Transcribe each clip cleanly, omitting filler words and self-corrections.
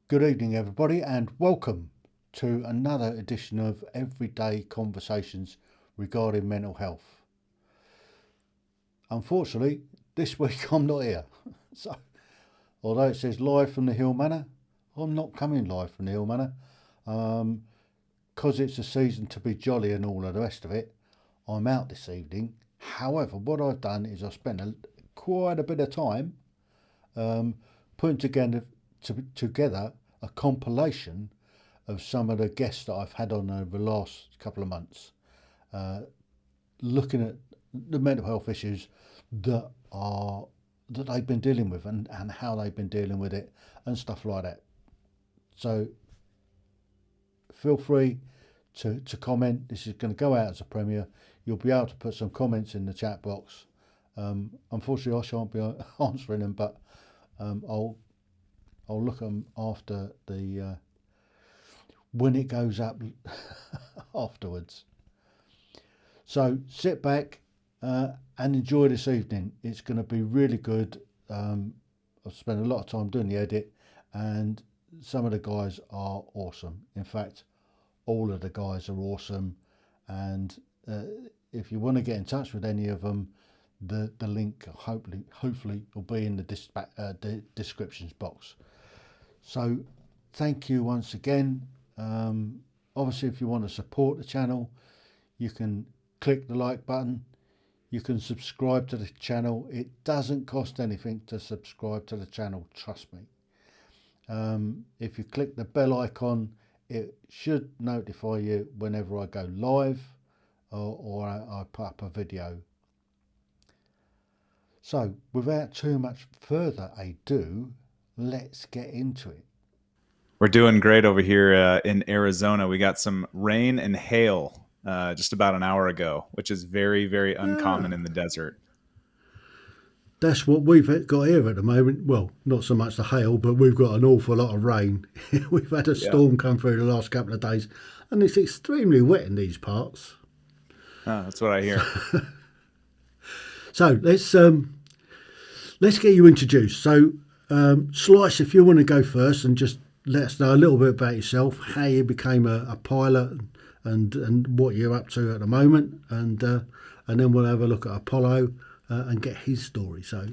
Good evening, everybody, and welcome to another edition of Everyday Conversations regarding mental health. Unfortunately, this week I'm not here. So, although it says live from the Heale Manor, I'm not coming live from the Heale Manor. Because it's a season to be jolly and all of the rest of it, I'm out this evening. However, what I've done is I've spent quite a bit of time putting together a compilation of some of the guests that I've had on over the last couple of months, looking at the mental health issues that they've been dealing with and how they've been dealing with it and stuff like that. So feel free to comment. This is going to go out as a premiere. You'll be able to put some comments in the chat box. Unfortunately, I shan't be answering them, but I'll look at them after the when it goes up afterwards. So sit back and enjoy this evening. It's going to be really good. I've spent a lot of time doing the edit, and some of the guys are awesome. In fact, all of the guys are awesome. And if you want to get in touch with any of them, the link hopefully will be in the descriptions box. So thank you once again. Obviously, if you want to support the channel, you can click the like button. You can subscribe to the channel. It doesn't cost anything to subscribe to the channel, trust me. If you click the bell icon, it should notify you whenever I go live or I put up a video. So without too much further ado, let's get into it. We're doing great over here in Arizona. We got some rain and hail just about an hour ago, which is very, very uncommon in the desert. That's what we've got here at the moment. Well, not so much the hail, but we've got an awful lot of rain. We've had a storm come through the last couple of days, and it's extremely wet in these parts. Oh, that's what I hear. So let's get you introduced. So Slice, if you want to go first and just let us know a little bit about yourself, how you became a pilot, and what you're up to at the moment, and then we'll have a look at Apollo and get his story. So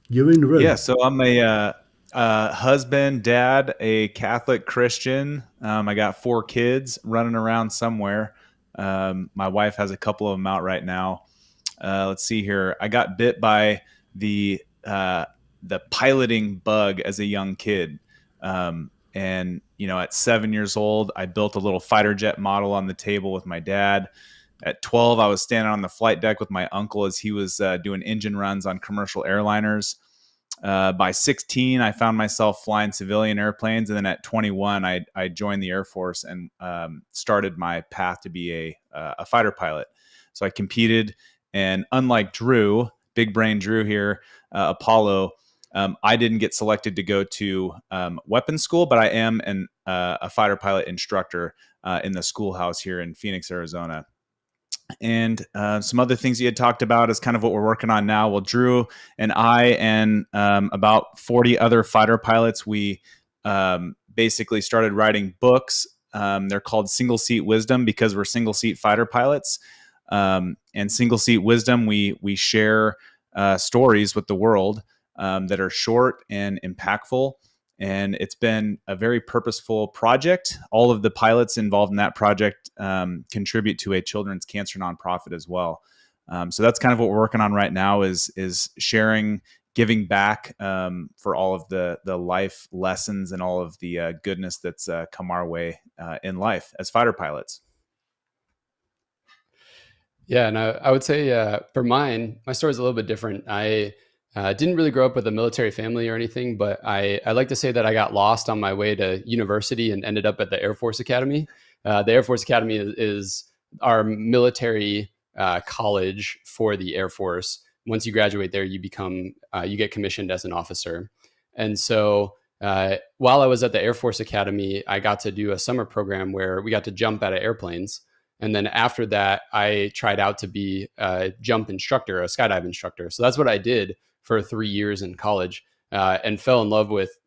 you're in the room. Yeah, so I'm a husband, dad, a Catholic Christian. I got 4 kids running around somewhere. My wife has a couple of them out right now. Let's see here. I got bit by the piloting bug as a young kid. And, at 7 years old, I built a little fighter jet model on the table with my dad. At 12, I was standing on the flight deck with my uncle as he was doing engine runs on commercial airliners. By 16, I found myself flying civilian airplanes. And then at 21, I joined the Air Force and started my path to be a fighter pilot. So I competed. And unlike Drew, big brain Drew here, Apollo, I didn't get selected to go to weapons school, but I am a fighter pilot instructor in the schoolhouse here in Phoenix, Arizona. And some other things you had talked about is kind of what we're working on now. Well, Drew and I and about 40 other fighter pilots, we basically started writing books. They're called Single Seat Wisdom because we're single seat fighter pilots. And Single Seat Wisdom, we share stories with the world that are short and impactful. And it's been a very purposeful project. All of the pilots involved in that project contribute to a children's cancer nonprofit as well. So that's kind of what we're working on right now is sharing, giving back for all of the life lessons and all of the goodness that's come our way in life as fighter pilots. Yeah, and I would say for mine, my story is a little bit different. I didn't really grow up with a military family or anything, but I like to say that I got lost on my way to university and ended up at the Air Force Academy. The Air Force Academy is our military college for the Air Force. Once you graduate there, you get commissioned as an officer. And so while I was at the Air Force Academy, I got to do a summer program where we got to jump out of airplanes. And then after that, I tried out to be a jump instructor, a skydive instructor. So that's what I did for 3 years in college. and fell in love with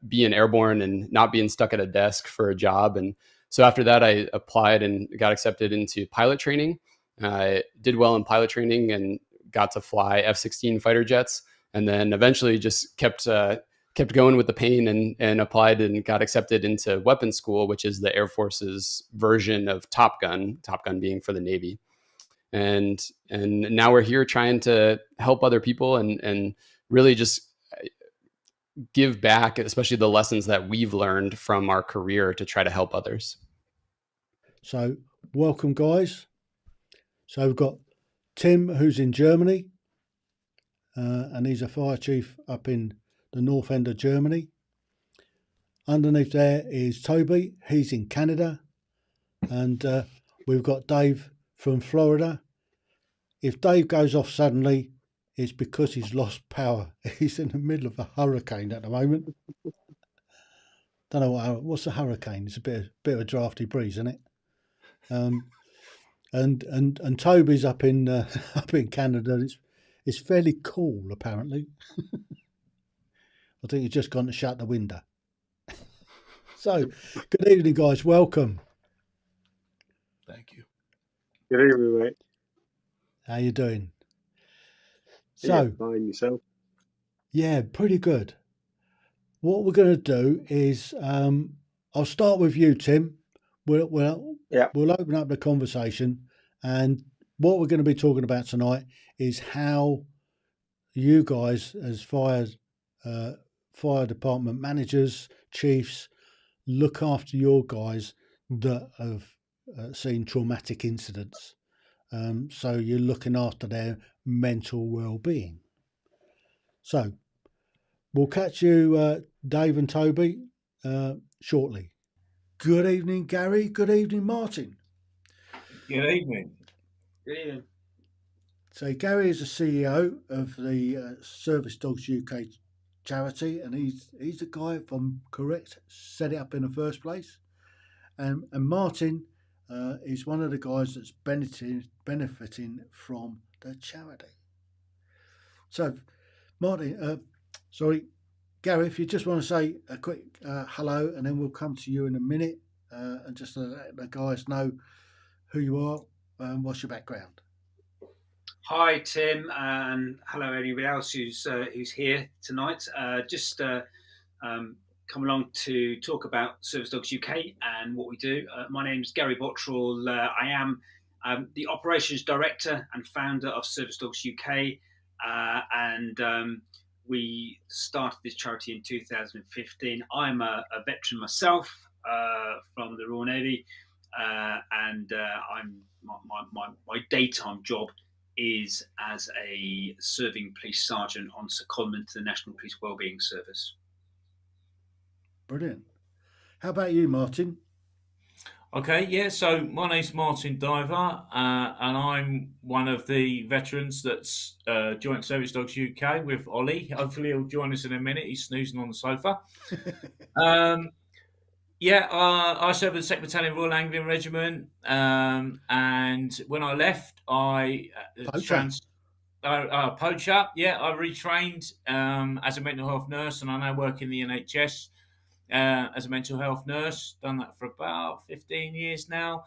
being airborne and not being stuck at a desk for a job. And so after that, I applied and got accepted into pilot training. I did well in pilot training and got to fly F-16 fighter jets, and then eventually just kept going with the pain and applied and got accepted into weapons school, which is the Air Force's version of Top Gun being for the Navy. And now we're here trying to help other people and really just give back, especially the lessons that we've learned from our career, to try to help others. So welcome, guys. So we've got Tim, who's in Germany, and he's a fire chief up in the north end of Germany. Underneath there is Toby, he's in Canada, and we've got Dave from Florida. If Dave goes off suddenly, it's because he's lost power. He's in the middle of a hurricane at the moment. Don't know what's a hurricane. It's a bit of a drafty breeze, isn't it? And Toby's up in Canada. It's fairly cool, apparently. I think he's just gone to shut the window. So, good evening, guys. Welcome. Thank you. Good evening, mate. How you doing? Yeah, So, fine, yourself? yeah, pretty good. What we're going to do is, I'll start with you, Tim. We'll open up the conversation, and what we're going to be talking about tonight is how you guys, as fire department managers, chiefs, look after your guys that have seen traumatic incidents. So you're looking after their mental well-being. So we'll catch you, Dave and Toby, shortly. Good evening, Gary. Good evening, Martin. Good evening. Good evening. So Gary is the CEO of the Service Dogs UK charity, and he's the guy, if I'm correct, set it up in the first place. And Martin is one of the guys that's benefiting from the charity. So, Martin, Gary, if you just want to say a quick hello, and then we'll come to you in a minute, and just let the guys know who you are and what's your background. Hi, Tim, and hello anybody else who's here tonight. Come along to talk about Service Dogs UK and what we do. My name is Gary Bottrell. I am the operations director and founder of Service Dogs UK, and we started this charity in 2015. I'm a veteran myself from the Royal Navy, and my daytime job is as a serving police sergeant on secondment to the National Police Wellbeing Service. Brilliant. How about you, Martin? Okay, yeah, so my name's Martin Diver, and I'm one of the veterans that's joined Service Dogs UK with Ollie. Hopefully he'll join us in a minute. He's snoozing on the sofa. I served with the 2nd Battalion Royal Anglian Regiment, and when I left, I poacher. Yeah, I retrained as a mental health nurse, and I now work in the NHS as a mental health nurse. Done that for about 15 years now.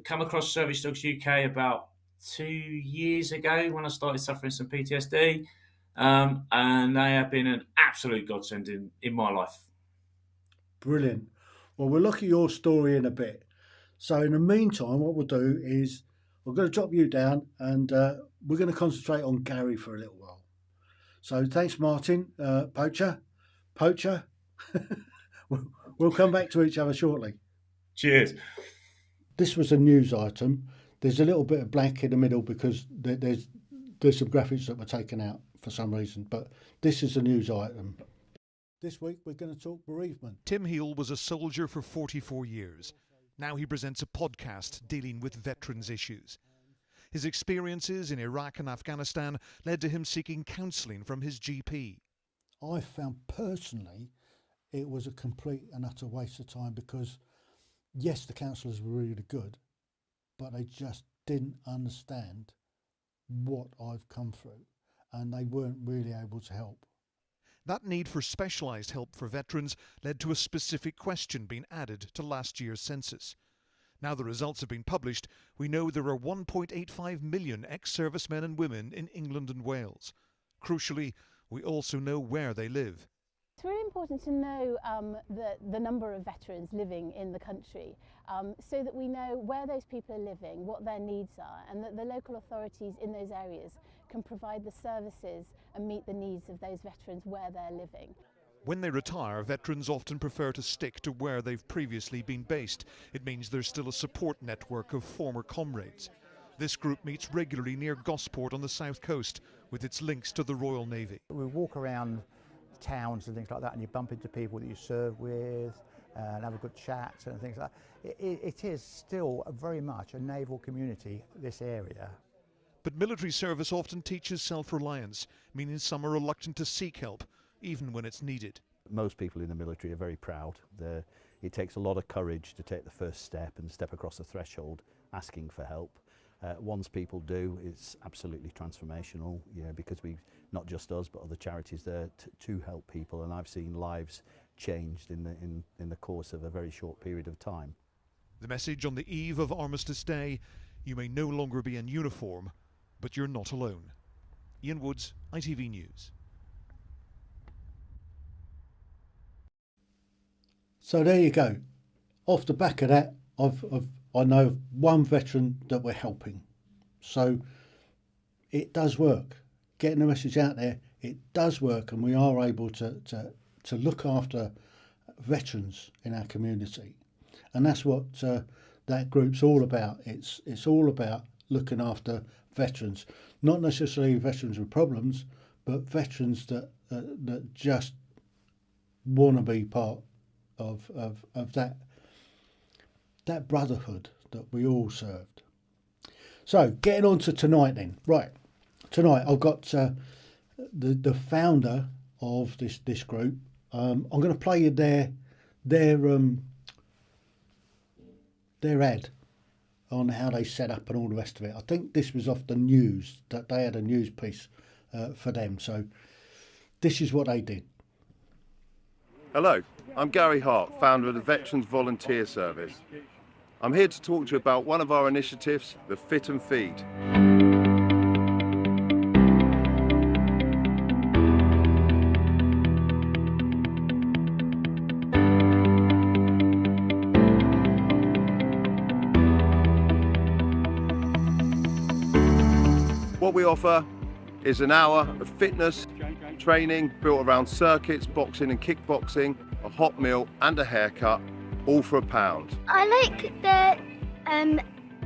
Come across Service Dogs UK about 2 years ago when I started suffering some PTSD, and they have been an absolute godsend in my life. Brilliant. Well, we'll look at your story in a bit. So in the meantime, what we'll do is we're going to drop you down, and we're going to concentrate on Gary for a little while. So thanks, Martin. Poacher. We'll come back to each other shortly. Cheers. This was a news item. There's a little bit of blank in the middle because there's some graphics that were taken out for some reason, but this is a news item. This week we're going to talk bereavement. Tim Heale was a soldier for 44 years. Now he presents a podcast dealing with veterans' issues. His experiences in Iraq and Afghanistan led to him seeking counselling from his GP. I found personally it was a complete and utter waste of time because, yes, the counsellors were really good, but they just didn't understand what I've come through, and they weren't really able to help. That need for specialised help for veterans led to a specific question being added to last year's census. Now the results have been published, we know there are 1.85 million ex-servicemen and women in England and Wales. Crucially, we also know where they live. It's really important to know the number of veterans living in the country so that we know where those people are living, what their needs are, and that the local authorities in those areas can provide the services and meet the needs of those veterans where they're living. When they retire, veterans often prefer to stick to where they've previously been based. It means there's still a support network of former comrades. This group meets regularly near Gosport on the south coast, with its links to the Royal Navy. We walk around towns and things like that, and you bump into people that you serve with and have a good chat and things like that. It is still very much a naval community, this area. But military service often teaches self-reliance, meaning some are reluctant to seek help, even when it's needed. Most people in the military are very proud. It takes a lot of courage to take the first step and step across the threshold asking for help. Once people do, it's absolutely transformational, because we, not just us, but other charities there to help people, and I've seen lives changed in the course of a very short period of time. The message on the eve of Armistice Day: you may no longer be in uniform, but you're not alone. Ian Woods, ITV News. So there you go. Off the back of that, I know of one veteran that we're helping. So it does work. Getting the message out there, it does work, and we are able to look after veterans in our community. And that's what that group's all about. It's all about looking after veterans, not necessarily veterans with problems, but veterans that just want to be part of that brotherhood that we all served. So getting on to tonight then. Right, tonight I've got the founder of this group. I'm going to play you their ad on how they set up and all the rest of it. I think this was off the news, that they had a news piece for them. So this is what they did. Hello, I'm Gary Hart, founder of the Veterans Volunteer Service. I'm here to talk to you about one of our initiatives, the Fit and Feed. What we offer is an hour of fitness training built around circuits, boxing and kickboxing, a hot meal and a haircut, all for £1. I like the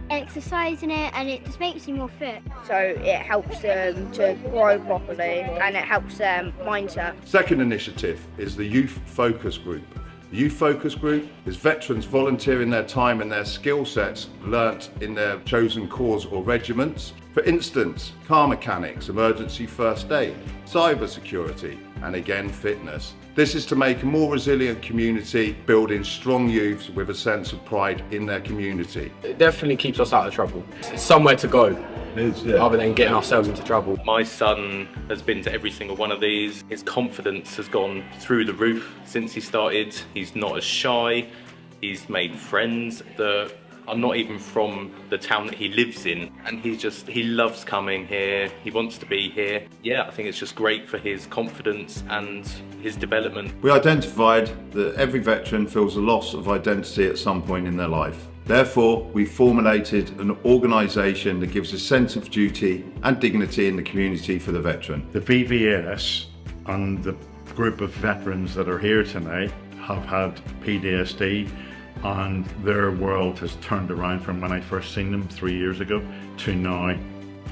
exercise in it, and it just makes you more fit. So it helps them to grow properly, and it helps their mindset. Second initiative is the Youth Focus Group. The Youth Focus Group is veterans volunteering their time and their skill sets learnt in their chosen corps or regiments. For instance, car mechanics, emergency first aid, cyber security, and again fitness. This is to make a more resilient community, building strong youths with a sense of pride in their community. It definitely keeps us out of trouble. It's somewhere to go, other than getting ourselves into trouble. My son has been to every single one of these. His confidence has gone through the roof since he started. He's not as shy. He's made friends that are not even from the town that he lives in, and he loves coming here. He wants to be here. Yeah, I think it's just great for his confidence and his development. We identified that every veteran feels a loss of identity at some point in their life. Therefore, we formulated an organisation that gives a sense of duty and dignity in the community for the veteran. The VBS and the group of veterans that are here tonight have had PTSD, and their world has turned around from when I first seen them 3 years ago to now,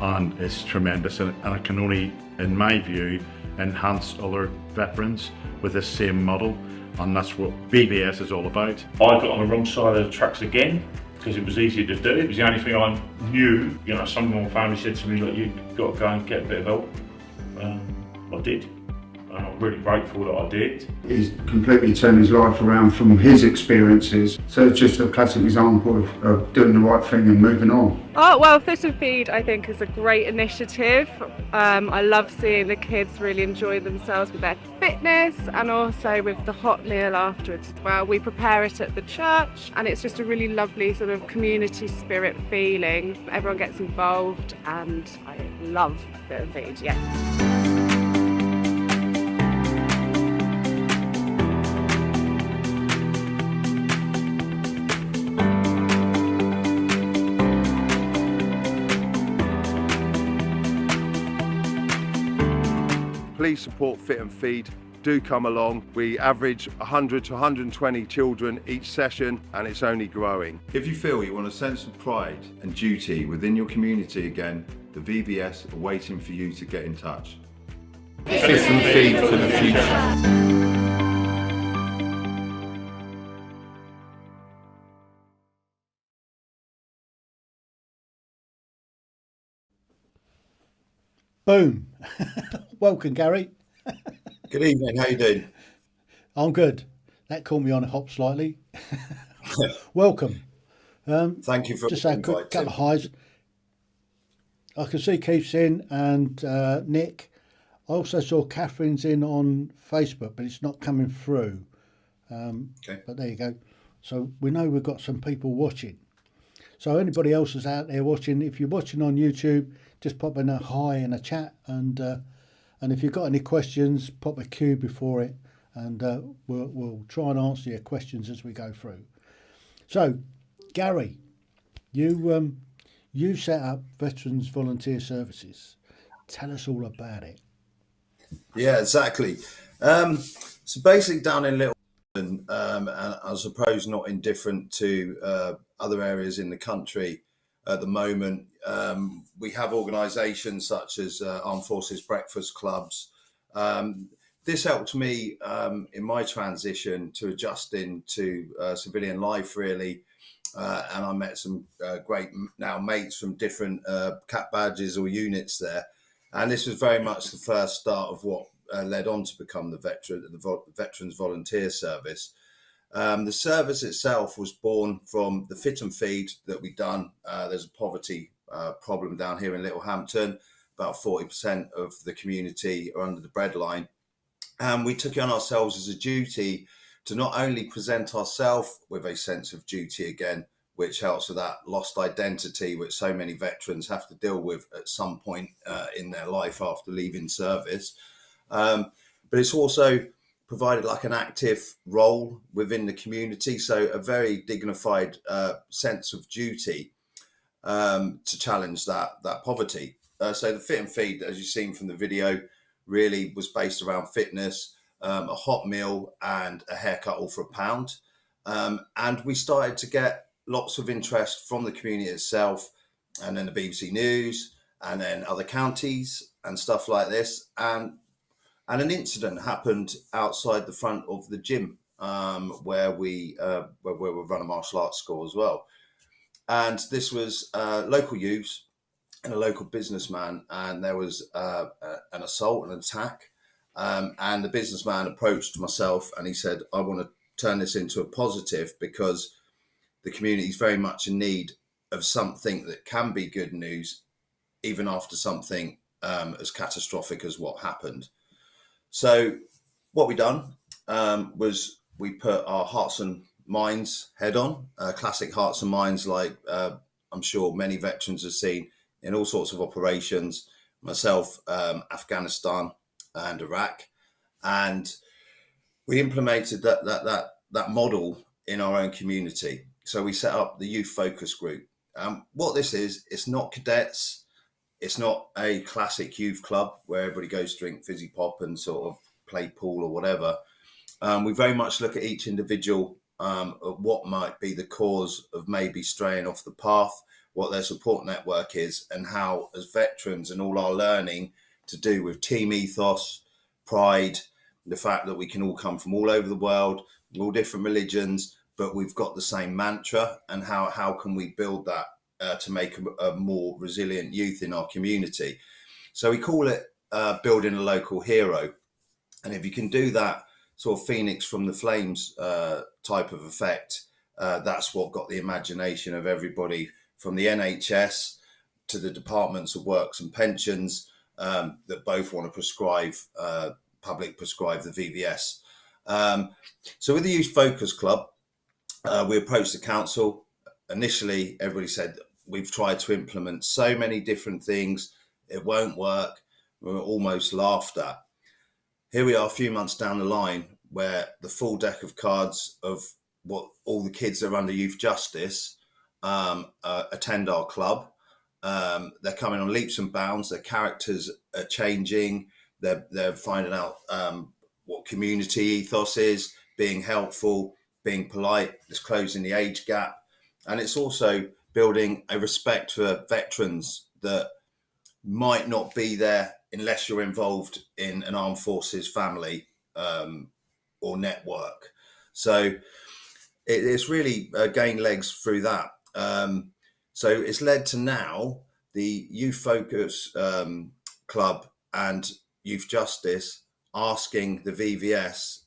and it's tremendous, and it can only, in my view, enhance other veterans with this same model, and that's what VBS is all about. I got on the wrong side of the tracks again because it was easy to do. It was the only thing I knew. You know, someone in my family said to me, look, you've got to go and get a bit of help. I did. and I'm really grateful that I did. He's completely turned his life around from his experiences, so it's just a classic example of doing the right thing and moving on. Oh, well, Fit and Feed I think is a great initiative. I love seeing the kids really enjoy themselves with their fitness and also with the hot meal afterwards as well. We prepare it at the church and it's just a really lovely sort of community spirit feeling. Everyone gets involved and I love Fit and Feed, yeah. Please support Fit and Feed. Do come along. We average 100 to 120 children each session and it's only growing. If you feel you want a sense of pride and duty within your community again, the VBS are waiting for you to get in touch. Fit and Feed for the future. Boom. Welcome, Gary. Good evening, how you doing? I'm good. That caught me on a hop slightly. Welcome. Thank you for just a quick couple of highs. I can see Keith's in and Nick. I also saw Catherine's in on Facebook, but it's not coming through. Okay. But there you go. So we know we've got some people watching. So anybody else is out there watching, if you're watching on YouTube, just pop in a hi in a chat, and if you've got any questions, pop a Q before it, and we'll try and answer your questions as we go through. So, Gary, you set up Veterans Volunteer Services. Tell us all about it. Yeah, exactly. So basically down in Little and I suppose not indifferent to other areas in the country at the moment, we have organisations such as Armed Forces Breakfast Clubs. This helped me in my transition to adjusting to civilian life, really. And I met some great now mates from different CAP badges or units there. And this was very much the first start of what led on to become the Veterans Volunteer Service. The service itself was born from the Fit and Feed that we've done. There's a poverty problem down here in Littlehampton. About 40% of the community are under the breadline. And we took it on ourselves as a duty to not only present ourselves with a sense of duty again, which helps with that lost identity which so many veterans have to deal with at some point in their life after leaving service. But it's also provided like an active role within the community, so a very dignified sense of duty to challenge that poverty. So the Fit and Feed, as you've seen from the video, really was based around fitness, a hot meal and a haircut all for £1. And we started to get lots of interest from the community itself, and then the BBC News, and then other counties and stuff like this. And an incident happened outside the front of the gym where we run a martial arts school as well. And this was local youths and a local businessman, and there was an assault, an attack. And the businessman approached myself and he said, I want to turn this into a positive because the community is very much in need of something that can be good news, even after something as catastrophic as what happened. So what we done was we put our hearts and minds head on, classic hearts and minds, like I'm sure many veterans have seen in all sorts of operations, myself, Afghanistan and Iraq. And we implemented that model in our own community. So we set up the youth focus group. What this is, it's not cadets. It's not a classic youth club where everybody goes to drink fizzy pop and sort of play pool or whatever. We very much look at each individual, at what might be the cause of maybe straying off the path, what their support network is, and how, as veterans and all our learning to do with team ethos, pride, the fact that we can all come from all over the world, all different religions, but we've got the same mantra, and how can we build that to make a more resilient youth in our community. So we call it building a local hero. And if you can do that sort of phoenix from the flames type of effect, that's what got the imagination of everybody from the NHS to the departments of works and pensions that both want to prescribe, public prescribe the VVS. So with the Youth Focus Club, we approached the council. Initially, everybody said, we've tried to implement so many different things, it won't work. We were almost laughed at. Here we are a few months down the line where the full deck of cards of what all the kids that are under youth justice attend our club. They're coming on leaps and bounds. Their characters are changing. They're finding out what community ethos is, being helpful, being polite. It's closing the age gap. And it's also building a respect for veterans that might not be there unless you're involved in an armed forces family or network. So it's really gained legs through that. So it's led to now the Youth Focus Club and Youth Justice asking the VVS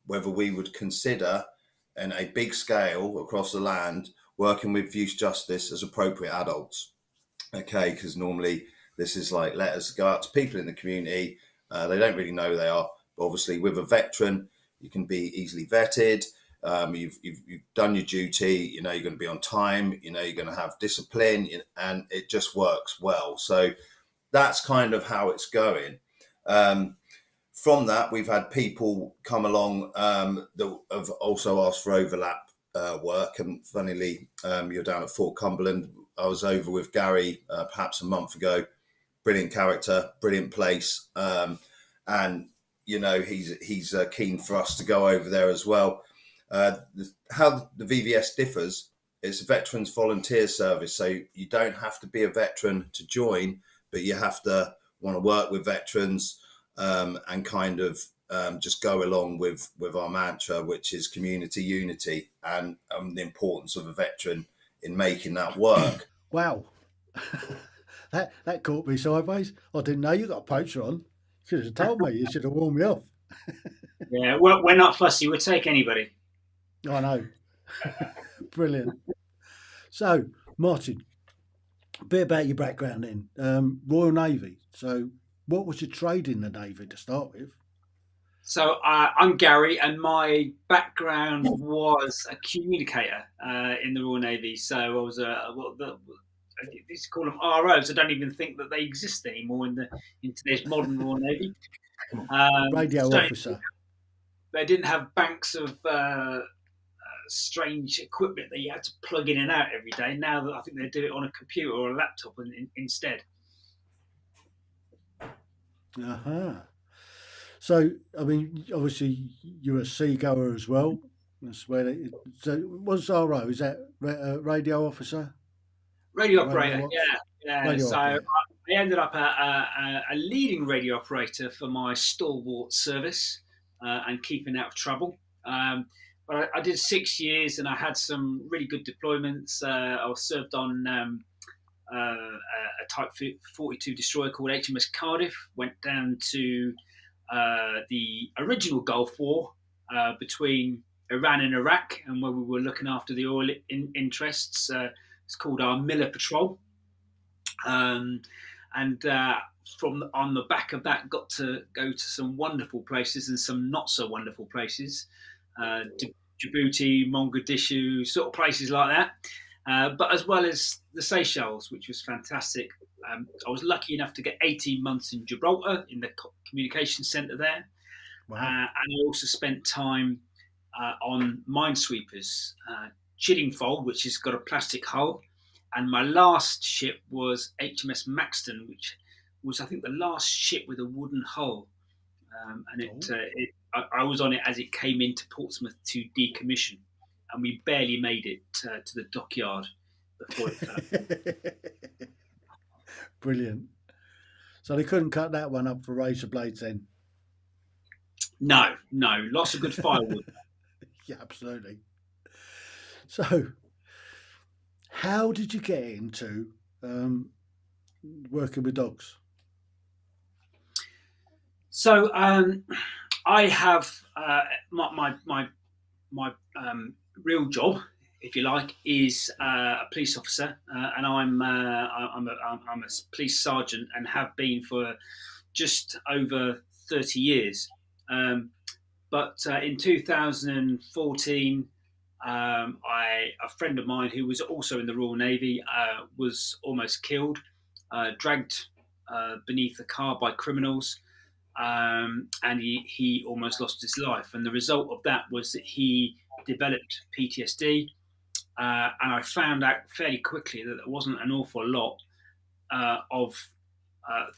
whether we would consider, in a big scale across the land, working with Youth Justice as appropriate adults. Okay, because normally this is like letters go out to people in the community. They don't really know who they are. But obviously, with a veteran, you can be easily vetted. You've done your duty. You know you're going to be on time. You know you're going to have discipline, and it just works well. So that's kind of how it's going. From that, we've had people come along that have also asked for overlap work. And funnily, you're down at Fort Cumberland. I was over with Gary perhaps a month ago. Brilliant character, brilliant place. And, you know, he's keen for us to go over there as well. How the VVS differs, it's a veterans volunteer service. So you don't have to be a veteran to join, but you have to want to work with veterans and kind of just go along with our mantra, which is community unity and the importance of a veteran in making that work. Wow. that caught me sideways. I didn't know you got a poacher on. You should have told me. You should have warned me off. Yeah, well, we're not fussy. We'll take anybody. I know. Brilliant. So, Martin, a bit about your background then. Royal Navy. So, what was your trade in the Navy to start with? So I'm Gary, and my background was a communicator in the Royal Navy. So I was they call them ROs. I don't even think that they exist anymore in today's modern Royal Navy. Radio officer. They didn't have banks of strange equipment that you had to plug in and out every day. Now that I think they do it on a computer or a laptop instead. So, I mean, obviously, you're a seagoer as well. That's where so what's RO? Is that radio officer? Radio operator, yeah. Radio so operator. I ended up a leading radio operator for my stalwart service and keeping out of trouble. But I did 6 years, and I had some really good deployments. I was served on a Type 42 destroyer called HMS Cardiff. Went down to the original Gulf War between Iran and Iraq, and where we were looking after the oil interests. It's called our Miller Patrol. And on the back of that, got to go to some wonderful places and some not so wonderful places. Djibouti, Mogadishu, sort of places like that. But as well as the Seychelles, which was fantastic. I was lucky enough to get 18 months in Gibraltar in the communication centre there. Wow. And I also spent time on minesweepers, Chiddingfold, which has got a plastic hull. And my last ship was HMS Maxton, which was, I think, the last ship with a wooden hull. I was on it as it came into Portsmouth to decommission. And we barely made it to the dockyard before it fell. Brilliant. So they couldn't cut that one up for razor blades then? No. Lots of good firewood. Yeah, absolutely. So, how did you get into working with dogs? So I have my real job, if you like, is a police officer, and I'm a police sergeant and have been for just over 30 years. But in 2014, a friend of mine who was also in the Royal Navy was almost killed, dragged beneath a car by criminals, and he almost lost his life. And the result of that was that he developed PTSD, and I found out fairly quickly that there wasn't an awful lot of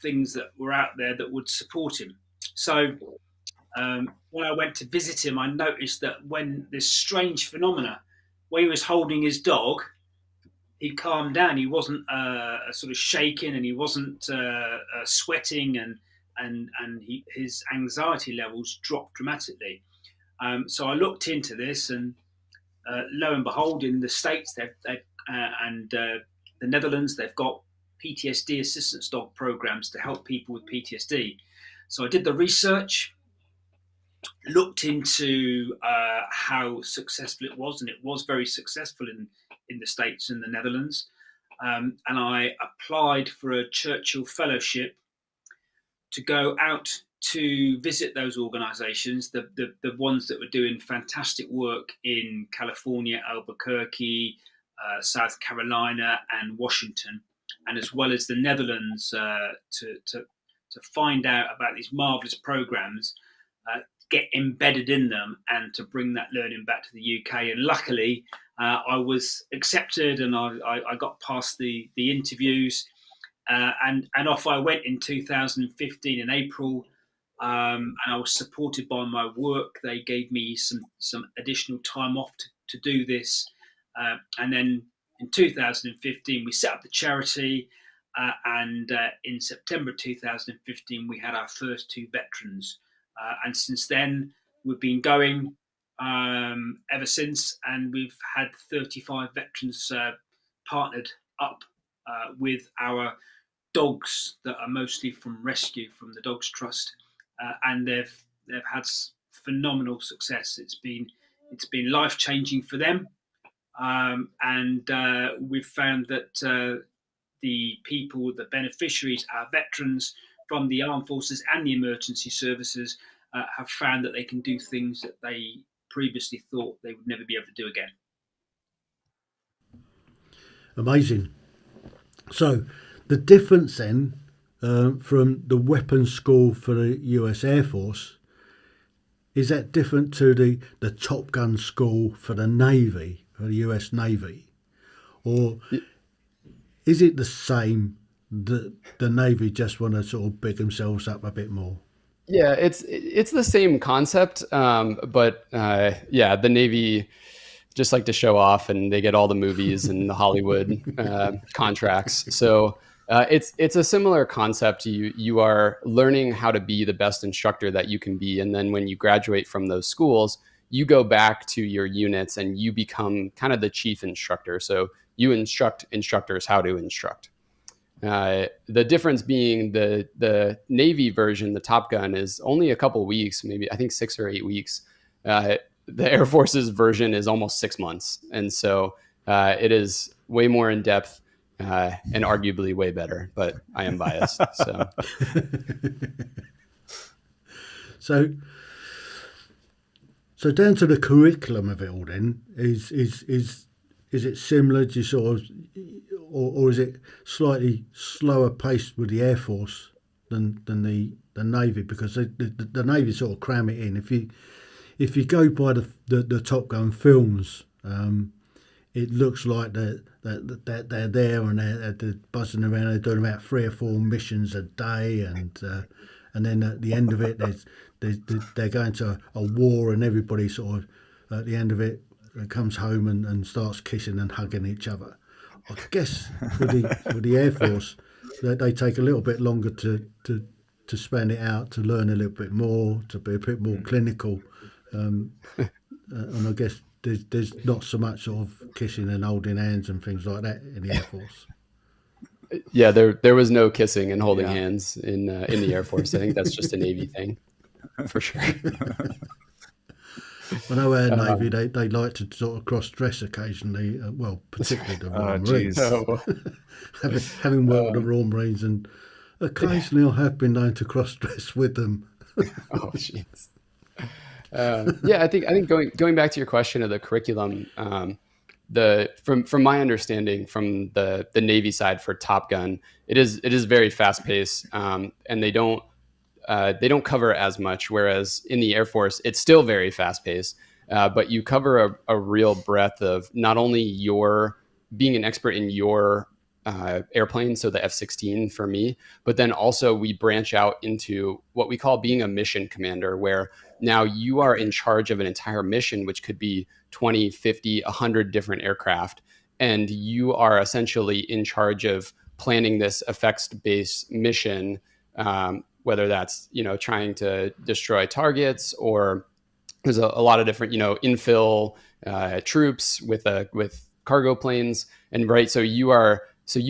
things that were out there that would support him. So when I went to visit him, I noticed that when this strange phenomena, when he was holding his dog, he'd calmed down. He wasn't sort of shaking, and he wasn't sweating, and his anxiety levels dropped dramatically. So I looked into this, and lo and behold, in the States and the Netherlands, they've got PTSD assistance dog programs to help people with PTSD. So I did the research, looked into how successful it was, and it was very successful in the States and the Netherlands. And I applied for a Churchill Fellowship to go out to visit those organizations, the ones that were doing fantastic work in California, Albuquerque, South Carolina, and Washington, and as well as the Netherlands, to find out about these marvelous programs, get embedded in them, and to bring that learning back to the UK. And luckily, I was accepted, and I got past the interviews, and off I went in 2015 in April. And I was supported by my work. They gave me some additional time off to do this. And then in 2015, we set up the charity. And in September 2015, we had our first 2 veterans. And since then, we've been going ever since. And we've had 35 veterans partnered up with our dogs that are mostly from rescue from the Dogs Trust. And they've had phenomenal success. It's been life-changing for them, and we've found that the people, the beneficiaries, our veterans from the armed forces and the emergency services, have found that they can do things that they previously thought they would never be able to do again. Amazing. So the difference then from the weapons school for the US Air Force, is that different to the Top Gun school for the Navy, for the US Navy? Or is it the same, that the Navy just want to sort of big themselves up a bit more? Yeah, it's the same concept, but yeah, the Navy just like to show off, and they get all the movies and the Hollywood contracts. So it's a similar concept. You are learning how to be the best instructor that you can be, and then when you graduate from those schools, you go back to your units and you become kind of the chief instructor. So you instruct instructors how to instruct. The difference being the Navy version, the Top Gun, is only a couple weeks, maybe I think 6 or 8 weeks. The Air Force's version is almost 6 months, and so it is way more in depth. And arguably way better, but I am biased. So down to the curriculum of it all. Then is it similar? Do you sort of, or is it slightly slower paced with the Air Force than the Navy? Because the Navy sort of cram it in. If you go by the Top Gun films, it looks like they're there and they're buzzing around. They're doing about 3 or 4 missions a day, and then at the end of it, they're going to a war, and everybody sort of at the end of it comes home and starts kissing and hugging each other. I guess with the Air Force, that they take a little bit longer to span it out, to learn a little bit more, to be a bit more clinical, and I guess. There's not so much sort of kissing and holding hands and things like that in the Air Force. Yeah, there was no kissing and holding hands in the Air Force. I think that's just a Navy thing, for sure. I know our Navy, they like to sort of cross-dress occasionally, well, particularly the Royal Marines. Having worked with the Royal Marines, and occasionally I have been known to cross-dress with them. Oh, jeez. Yeah, I think going back to your question of the curriculum, from my understanding from the Navy side for Top Gun, it is very fast paced, and they don't cover as much. Whereas in the Air Force, it's still very fast paced, but you cover a real breadth of not only your being an expert in your airplane, so the F-16 for me, but then also we branch out into what we call being a mission commander, where now you are in charge of an entire mission, which could be 20, 50, 100 different aircraft. And you are essentially in charge of planning this effects-based mission, whether that's, trying to destroy targets, or there's a lot of different, infill troops with cargo planes. And right, so you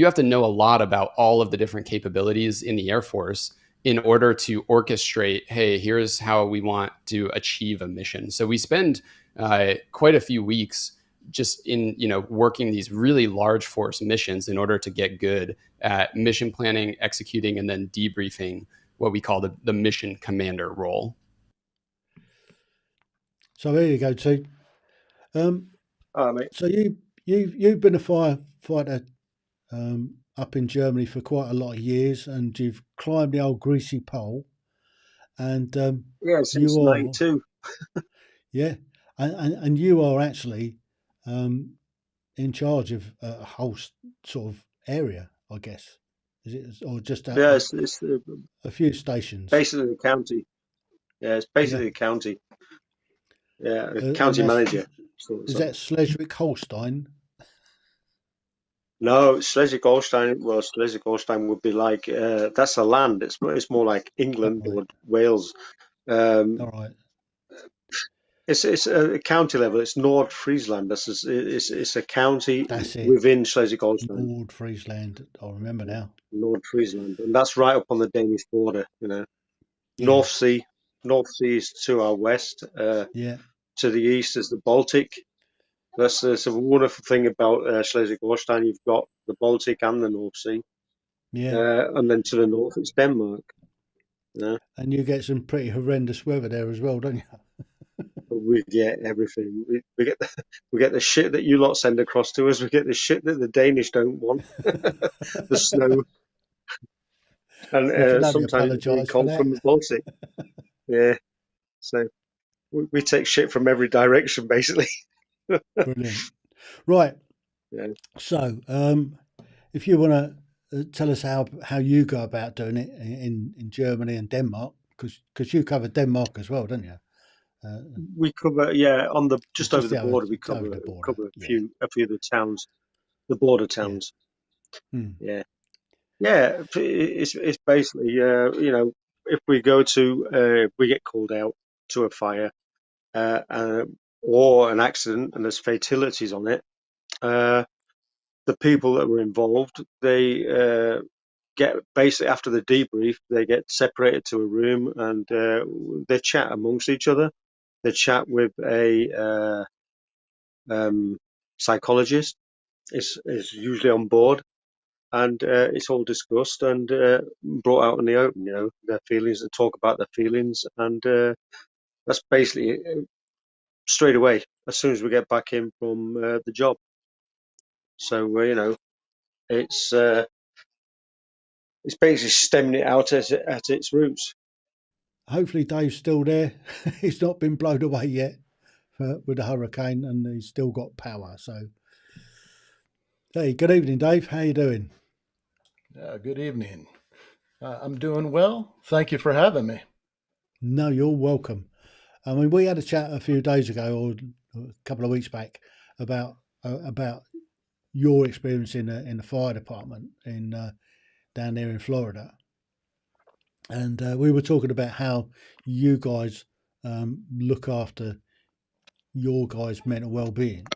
have to know a lot about all of the different capabilities in the Air Force in order to orchestrate, hey, here's how we want to achieve a mission. So we spend quite a few weeks just in, working these really large force missions in order to get good at mission planning, executing, and then debriefing, what we call the mission commander role. So there you go, T. Mate. So you've been a firefighter up in Germany for quite a lot of years, and you've climbed the old greasy pole. And since '92. Yeah, and you are actually in charge of a whole sort of area, I guess. Is it, or just it's a few stations? Basically the county. Yeah, it's basically the county. Yeah, county manager. Is that Schleswig-Holstein? No, Schleswig-Holstein. Well, Schleswig-Holstein would be like that's a land. It's more like England or Wales. All right. It's a county level. It's Nord Friesland. It's a county within Schleswig-Holstein. Nord Friesland. I remember now. Nord Friesland, and that's right up on the Danish border. North Sea. North Sea is to our west. To the east is the Baltic. That's a wonderful thing about Schleswig-Holstein. You've got the Baltic and the North Sea. Yeah. And then to the north it's Denmark. Yeah. And you get some pretty horrendous weather there as well, don't you? We get everything. We get the shit that you lot send across to us. We get the shit that the Danish don't want. The snow. And sometimes it's cold from the Baltic. Yeah. So we take shit from every direction, basically. Brilliant. Right. Yeah. So, if you want to tell us how you go about doing it in Germany and Denmark, because you cover Denmark as well, don't you? We cover, on the just over the border. We cover a few of the towns, the border towns. Yeah. It's basically if we go to we get called out to a fire or an accident and there's fatalities on it. The people that were involved, they get basically after the debrief, they get separated to a room and they chat amongst each other. They chat with a psychologist. Is usually on board, and it's all discussed and brought out in the open. Their feelings. They talk about their feelings, and that's basically straight away as soon as we get back in from the job. So it's basically stemming it out at its roots. Hopefully Dave's still there. He's not been blown away yet with the hurricane, and he's still got power. So, hey, good evening, Dave. How you doing? Good evening. I'm doing well. Thank you for having me. No, you're welcome. I mean, we had a chat a few days ago or a couple of weeks back about your experience in the fire department down there in Florida. And we were talking about how you guys look after your guys' mental well-being.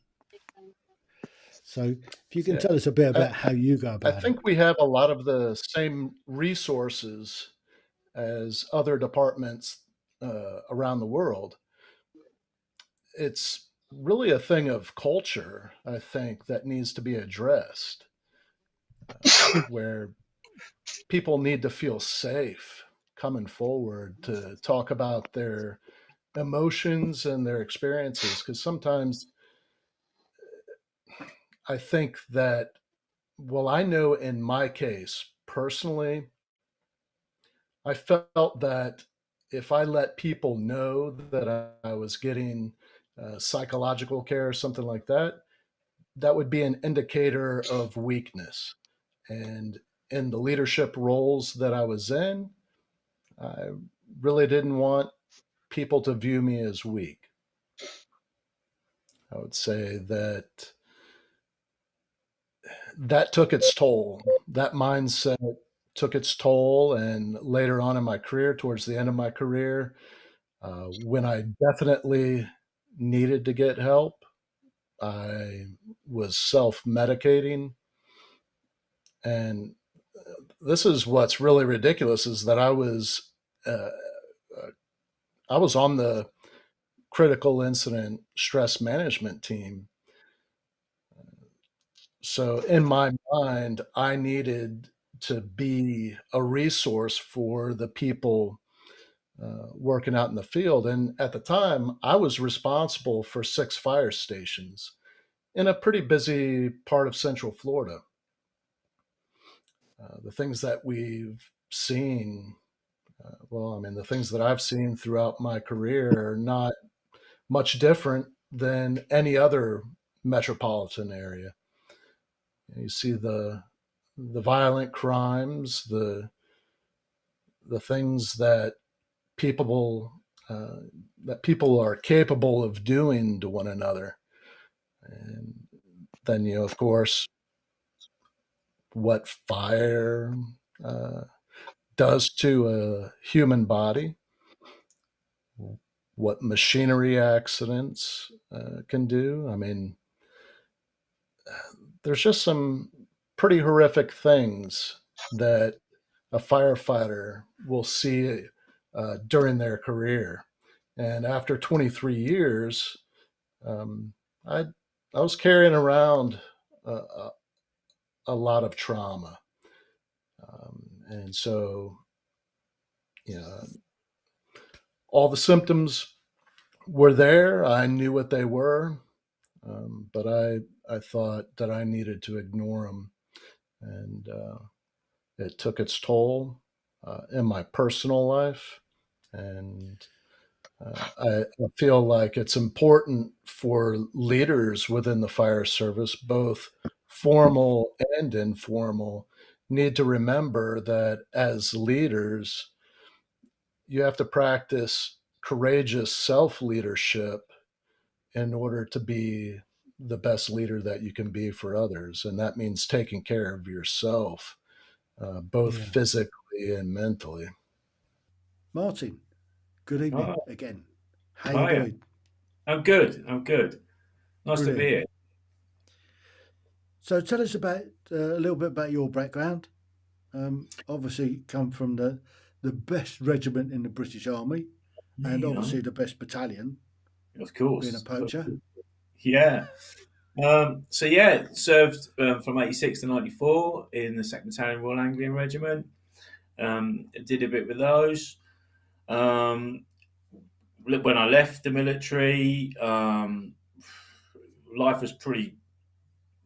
So if you can Yeah. tell us a bit about how you go I about it. think we have a lot of the same resources as other departments around the world. It's really a thing of culture, I think, that needs to be addressed, where people need to feel safe coming forward to talk about their emotions and their experiences. Because sometimes I think that, well, I know in my case personally, I felt that if I let people know that I was getting psychological care or something like that, that would be an indicator of weakness. And in the leadership roles that I was in, I really didn't want people to view me as weak. I would say that that took its toll. That mindset took its toll. And later on in my career, towards the end of my career, when I definitely needed to get help, I was self medicating. And this is what's really ridiculous is that uh, I was on the critical incident stress management team. So in my mind, I needed to be a resource for the people working out in the field. And at the time, I was responsible for 6 fire stations in a pretty busy part of Central Florida. The things that we've seen, the things that I've seen throughout my career are not much different than any other metropolitan area. You see the violent crimes, the things people that people are capable of doing to one another. And then, of course, what fire does to a human body, what machinery accidents can do. I mean, there's just some pretty horrific things that a firefighter will see during their career. And after 23 years, um, I I was carrying around a lot of trauma, and so you know all the symptoms were there. I knew what they were, but I thought that I needed to ignore them, and it took its toll in my personal life. And I feel like it's important for leaders within the fire service, both formal and informal, need to remember that as leaders, you have to practice courageous self leadership in order to be the best leader that you can be for others. And that means taking care of yourself, both Yeah. physically and mentally. Martin, good evening Hi. again. How you Hiya. doing? I'm good. I'm good. Nice to be Brilliant. here. So tell us about a little bit about your background. Obviously, you come from the best regiment in the British Army, and You know, obviously the best battalion, of being a course. poacher. Yeah. So yeah, served from 86 to 94 in the 2nd Battalion Royal Anglian Regiment. Did a bit with those. When I left the military, life was pretty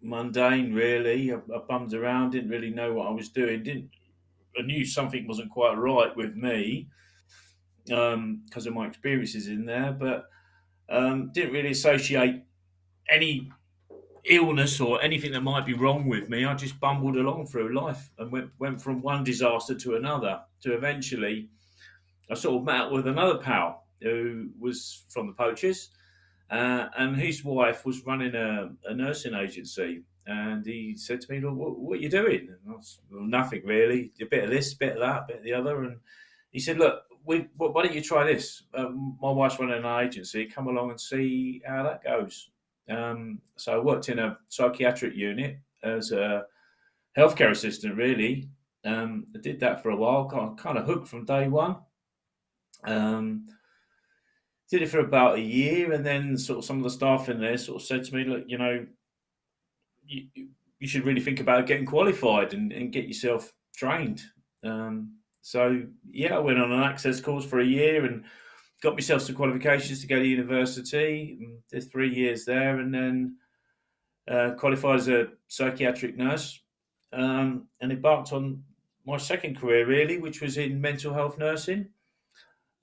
mundane, really. I bummed around, didn't really know what I was doing. I knew something wasn't quite right with me because of my experiences in there, but didn't really associate any illness or anything that might be wrong with me. I just bumbled along through life and went from one disaster to another to eventually I sort of met up with another pal who was from the poachers, and his wife was running a nursing agency. And he said to me, "Look, what are you doing?" And I was, well, nothing really. A bit of this, bit of that, bit of the other. And he said, "Look, why don't you try this? My wife's running an agency. Come along and see how that goes." So I worked in a psychiatric unit as a healthcare assistant, really. I did that for a while, kind of hooked from day one. Did it for about a year, and then sort of some of the staff in there sort of said to me, look, you should really think about getting qualified and get yourself trained. So yeah, I went on an access course for a year and got myself some qualifications to go to university. Did 3 years there, and then qualified as a psychiatric nurse, and embarked on my second career, really, which was in mental health nursing.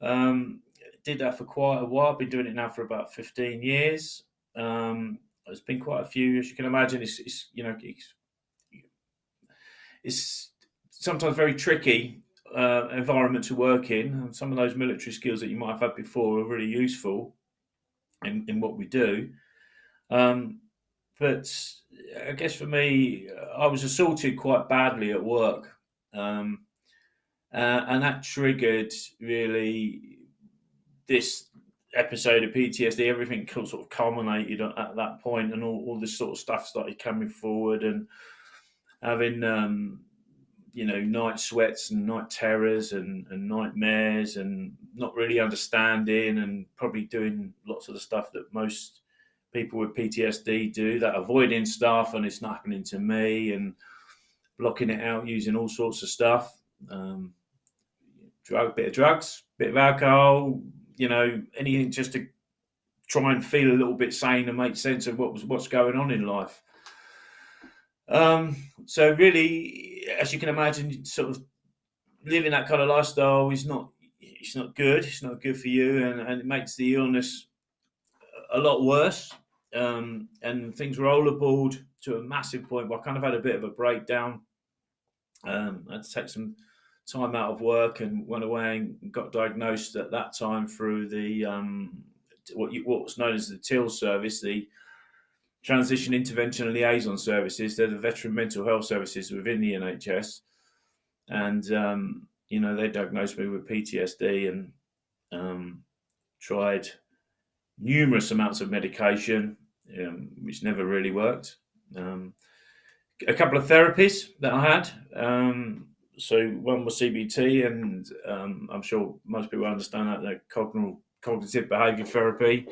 Did that for quite a while. Been doing it now for about 15 years. There's been quite a few, as you can imagine. It's sometimes very tricky environment to work in. And some of those military skills that you might have had before are really useful in what we do. But I guess for me, I was assaulted quite badly at work, and that triggered really this episode of PTSD. Everything sort of culminated at that point, and all this sort of stuff started coming forward, and having night sweats and night terrors and nightmares, and not really understanding, and probably doing lots of the stuff that most people with PTSD do, that avoiding stuff, and it's not happening to me, and blocking it out using all sorts of stuff, bit of drugs, bit of alcohol, anything just to try and feel a little bit sane and make sense of what's going on in life. So really, as you can imagine, sort of living that kind of lifestyle is not good. It's not good for you, and it makes the illness a lot worse. And things rollerboard to a massive point where I kind of had a bit of a breakdown. I had to take some time out of work and went away and got diagnosed at that time through the what was known as the Heale service, the Transition Intervention and Liaison Services. They're the veteran mental health services within the NHS, and they diagnosed me with PTSD and tried numerous amounts of medication, which never really worked. A couple of therapies that I had. So one was CBT, and I'm sure most people understand that cognitive behaviour therapy.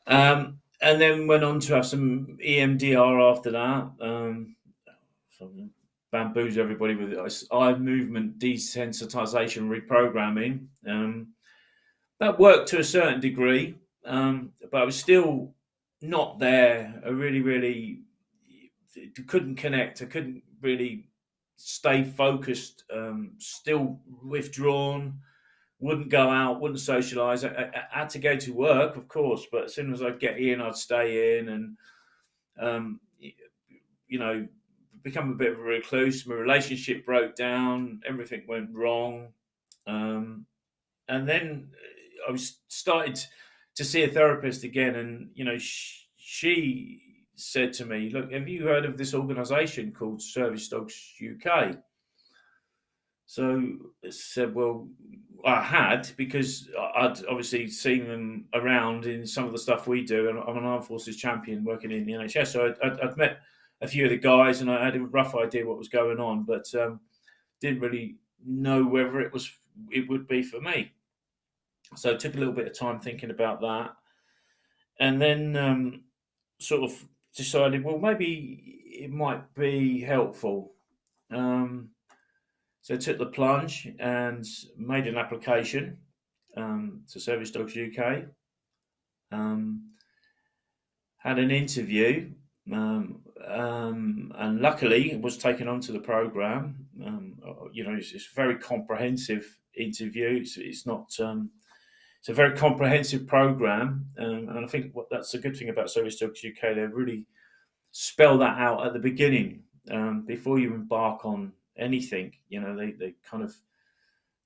And then went on to have some EMDR after that. Bamboozle everybody with eye movement desensitization reprogramming. That worked to a certain degree, but I was still not there. I really couldn't connect. I couldn't really stay focused, still withdrawn, wouldn't go out, wouldn't socialise. I had to go to work, of course, but as soon as I'd get in, I'd stay in, and become a bit of a recluse. My relationship broke down, everything went wrong, and then I started to see a therapist again, and she said to me, look, have you heard of this organisation called Service Dogs UK? So I said, well, I had, because I'd obviously seen them around in some of the stuff we do, and I'm an armed forces champion working in the NHS, so I'd met a few of the guys, and I had a rough idea what was going on, but didn't really know whether it would be for me. So it took a little bit of time thinking about that, and then sort of decided, well, maybe it might be helpful. So I took the plunge and made an application to Service Dogs UK. Had an interview, and luckily it was taken onto the programme. It's a very comprehensive interview. It's not. It's a very comprehensive programme, and I think that's a good thing about Service Dogs UK. They really spell that out at the beginning before you embark on anything. They kind of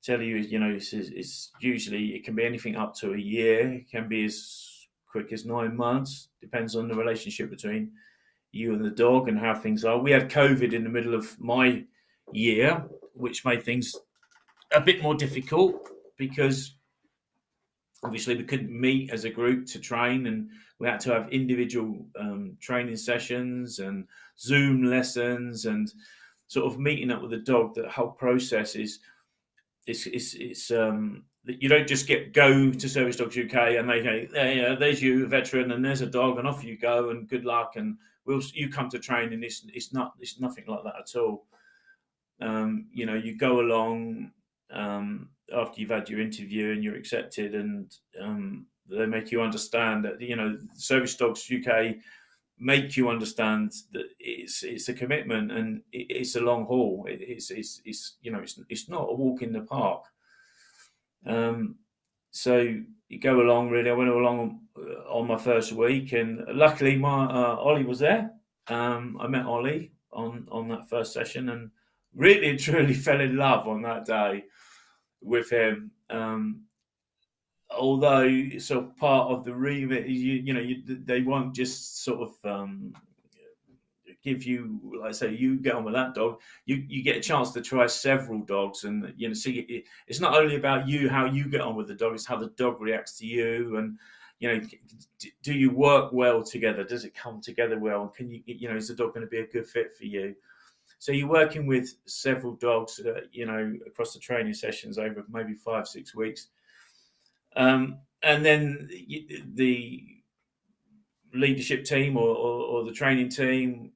tell you, it's usually, it can be anything up to a year. It can be as quick as 9 months. Depends on the relationship between you and the dog and how things are. We had COVID in the middle of my year, which made things a bit more difficult because obviously we couldn't meet as a group to train, and we had to have individual training sessions and Zoom lessons and sort of meeting up with the dog. The whole process is you don't just go to Service Dogs UK and they go, there's you, a veteran, and there's a dog, and off you go, and good luck, and you come to train, and it's nothing like that at all. You go along after you've had your interview and you're accepted, and they make you understand that Service Dogs UK make you understand that it's a commitment and it's a long haul. It's not a walk in the park. So you go along. Really, I went along on my first week, and luckily my Ollie was there. I met Ollie on that first session, and really and truly fell in love on that day with him. Although sort of part of the remit, they won't just sort of give you, like I say, you get on with that dog. You get a chance to try several dogs, and see it's not only about you, how you get on with the dog, it's how the dog reacts to you, and do you work well together? Does it come together well? And can is the dog going to be a good fit for you? So you're working with several dogs, across the training sessions over maybe 5-6 weeks. And then the leadership team or the training team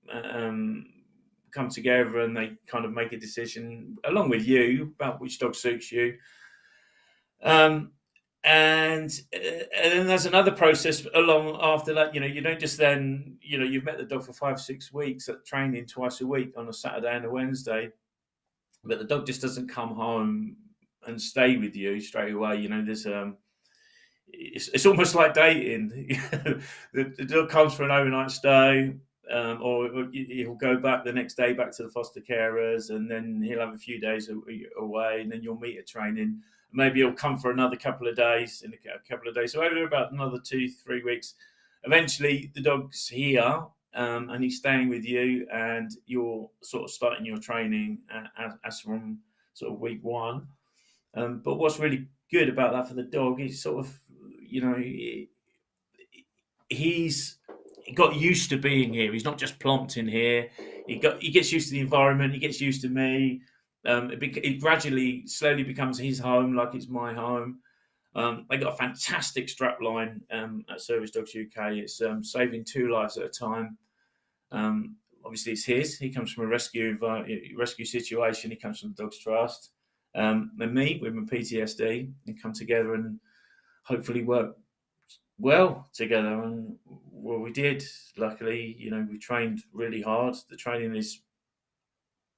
come together, and they kind of make a decision along with you about which dog suits you. And then there's another process along after that. You don't just then, you've met the dog for 5-6 weeks at training twice a week on a Saturday and a Wednesday, but the dog just doesn't come home and stay with you straight away. There's it's almost like dating. The dog comes for an overnight stay, or he'll go back the next day back to the foster carers, and then he'll have a few days away, and then you'll meet at training. Maybe he'll come for another couple of days, So over about another 2-3 weeks, eventually the dog's here, and he's staying with you, and you're sort of starting your training as from sort of week one. But what's really good about that for the dog is sort of, he's got used to being here. He's not just plonked in here. He gets used to the environment. He gets used to me. It gradually, slowly becomes his home, like it's my home. They got a fantastic strap line at Service Dogs UK. It's saving 2 lives at a time. Obviously, it's his. He comes from a rescue situation. He comes from the Dogs Trust. And me with my PTSD, and come together and hopefully work well together. And well, we did. Luckily, we trained really hard. The training is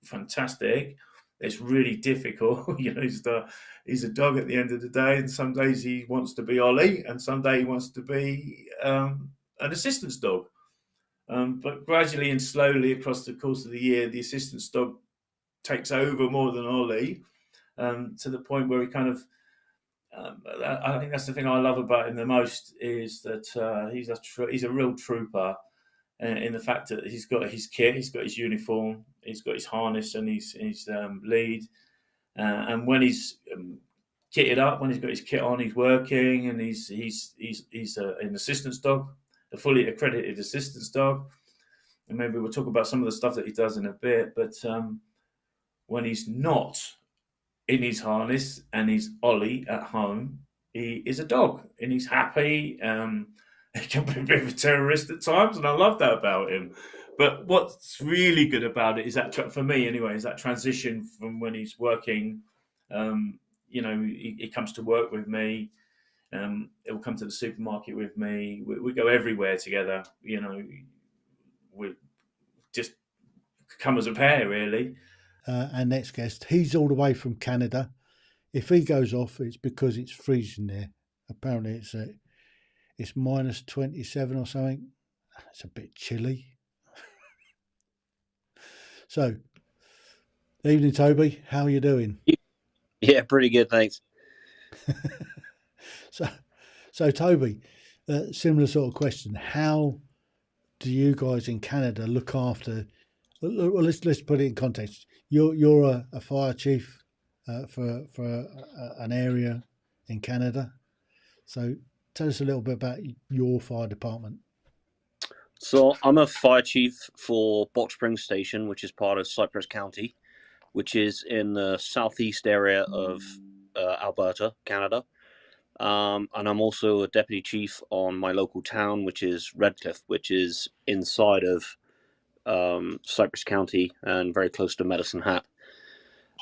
fantastic. It's really difficult. He's a dog at the end of the day, and some days he wants to be Ollie, and some day he wants to be an assistance dog. But gradually and slowly across the course of the year, the assistance dog takes over more than Ollie, to the point where he kind of, I think that's the thing I love about him the most, is that he's a real trooper, in the fact that he's got his kit, he's got his uniform, he's got his harness and his lead, and when he's kitted up, when he's got his kit on, he's working, and he's an assistance dog, a fully accredited assistance dog. And maybe we'll talk about some of the stuff that he does in a bit, but when he's not in his harness and he's Ollie at home, he is a dog, and he's happy. He can be a bit of a terrorist at times, and I love that about him. But what's really good about it is that, for me anyway, is that transition from when he's working. He comes to work with me. He'll come to the supermarket with me. We go everywhere together. We just come as a pair, really. Our next guest, he's all the way from Canada. If he goes off, it's because it's freezing there. Apparently, it's minus 27 or something. It's a bit chilly. So, evening, Toby. How are you doing? Yeah, pretty good, thanks. So Toby, similar sort of question. How do you guys in Canada look after? Well, let's put it in context. You're a fire chief for an area in Canada. So tell us a little bit about your fire department. So I'm a fire chief for Box Spring Station, which is part of Cypress County, which is in the southeast area of Alberta, Canada. And I'm also a deputy chief on my local town, which is Redcliffe, which is inside of Cypress County and very close to Medicine Hat.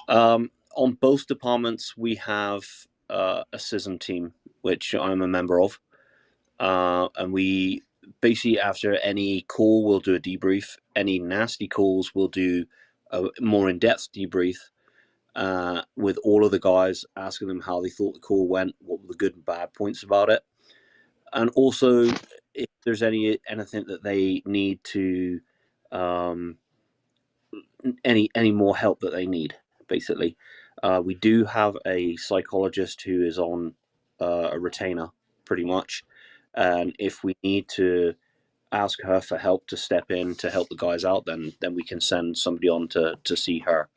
On both departments, we have a CISM team, which I'm a member of. And we basically, after any call, we'll do a debrief. Any nasty calls, we'll do a more in-depth debrief with all of the guys, asking them how they thought the call went, what were the good and bad points about it, and also if there's anything that they need to, any more help that they need. Basically, we do have a psychologist who is on a retainer, pretty much, and if we need to ask her for help to step in to help the guys out, then we can send somebody on to see her.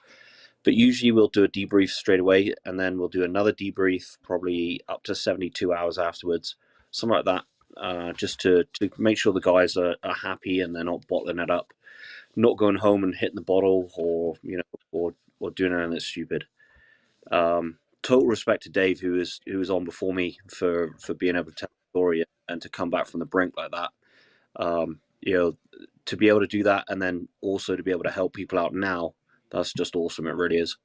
But usually we'll do a debrief straight away, and then we'll do another debrief probably up to 72 hours afterwards, something like that, just to make sure the guys are happy and they're not bottling it up, not going home and hitting the bottle, or or doing anything that's stupid. Total respect to Dave, who was on before me, for being able to tell the story and to come back from the brink like that. To be able to do that, and then also to be able to help people out now, that's just awesome. It really is.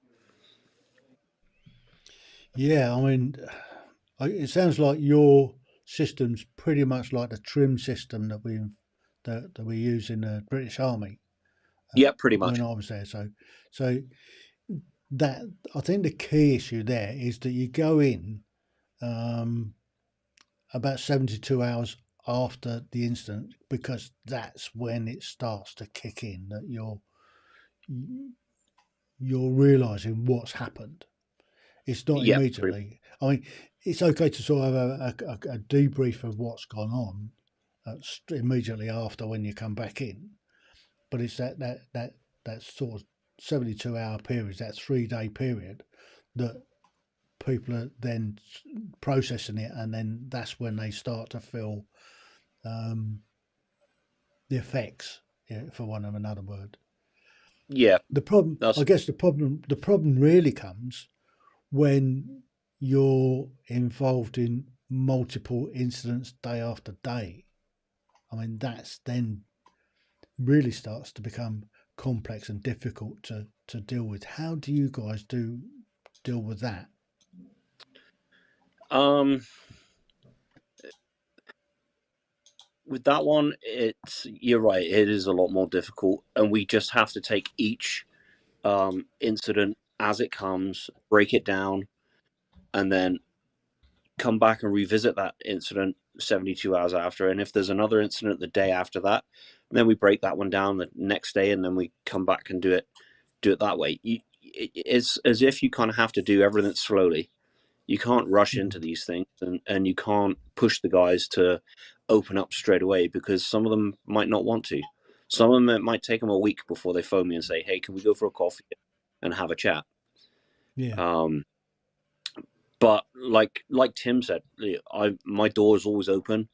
Yeah, I mean, it sounds like your system's pretty much like the trim system that we use in the British Army. Yeah, pretty much. When I was there, so that, I think the key issue there is that you go in about 72 hours after the incident, because that's when it starts to kick in, that you're realizing what's happened. It's not immediately. I mean, it's okay to sort of have a debrief of what's gone on immediately after when you come back in, but it's that sort of 72-hour period, that 3-day period, that people are then processing it, and then that's when they start to feel the effects, for want of another word. Yeah. The problem, I guess, the problem really comes when you're involved in multiple incidents day after day. I mean, that's then really starts to become complex and difficult to deal with. How do you guys deal with that? With that one, you're right, it is a lot more difficult, and we just have to take each incident as it comes, break it down, and then come back and revisit that incident 72 hours after. And if there's another incident the day after that, then we break that one down the next day, and then we come back and do it that way. It's as if you kind of have to do everything slowly. You can't rush into these things, and you can't push the guys to open up straight away, because some of them might not want to. Some of them, it might take them a week before they phone me and say, hey, can we go for a coffee and have a chat? Yeah. But like Tim said, my door is always open.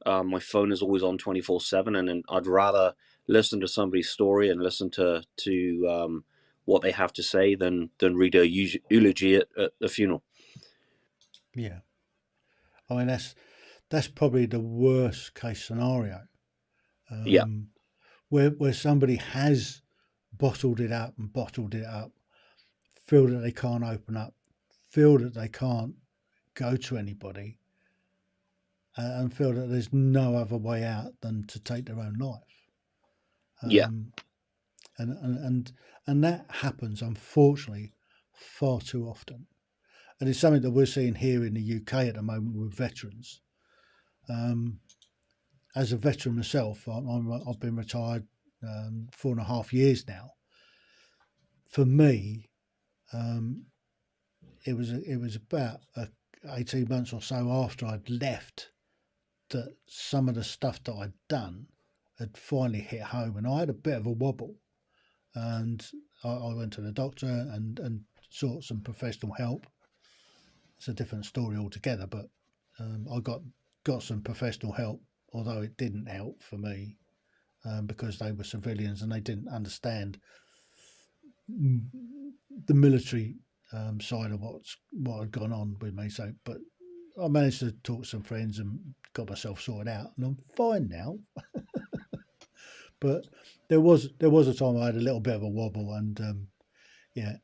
My phone is always on 24/7, and I'd rather listen to somebody's story and listen to what they have to say than read a eulogy at a funeral. Yeah, I mean, that's probably the worst case scenario. Where somebody has bottled it up, feel that they can't open up, feel that they can't go to anybody, and feel that there's no other way out than to take their own life. And that happens, unfortunately, far too often. And it's something that we're seeing here in the UK at the moment with veterans. As a veteran myself, I've been retired 4.5 years now. For me, it was about 18 months or so after I'd left that some of the stuff that I'd done had finally hit home, and I had a bit of a wobble. And I went to the doctor and sought some professional help. It's a different story altogether, but I got some professional help, although it didn't help for me because they were civilians and they didn't understand the military side of what had gone on with me. So, but I managed to talk to some friends and got myself sorted out, and I'm fine now. But there was a time I had a little bit of a wobble, and and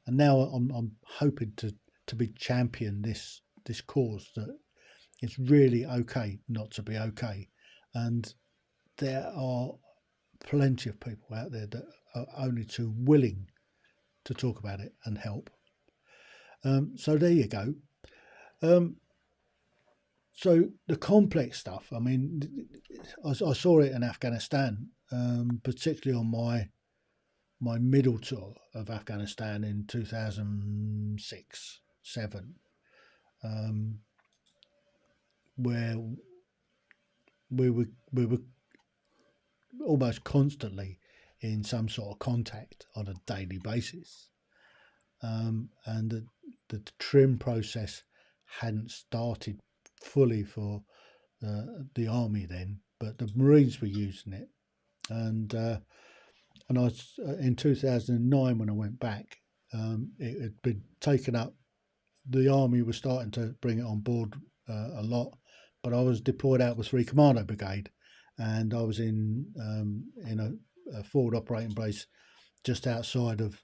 now I'm hoping to be champion this cause, that it's really okay not to be okay, and there are plenty of people out there that are only too willing to talk about it and help. So there you go. So the complex stuff, I mean, I saw it in Afghanistan, particularly on my middle tour of Afghanistan in 2006-7, where we were almost constantly in some sort of contact on a daily basis, and the trim process hadn't started fully for the army then, but the Marines were using it, and I was in 2009 when I went back. It had been taken up. The army was starting to bring it on board a lot, but I was deployed out with 3 Commando Brigade, and I was in a forward operating base just outside of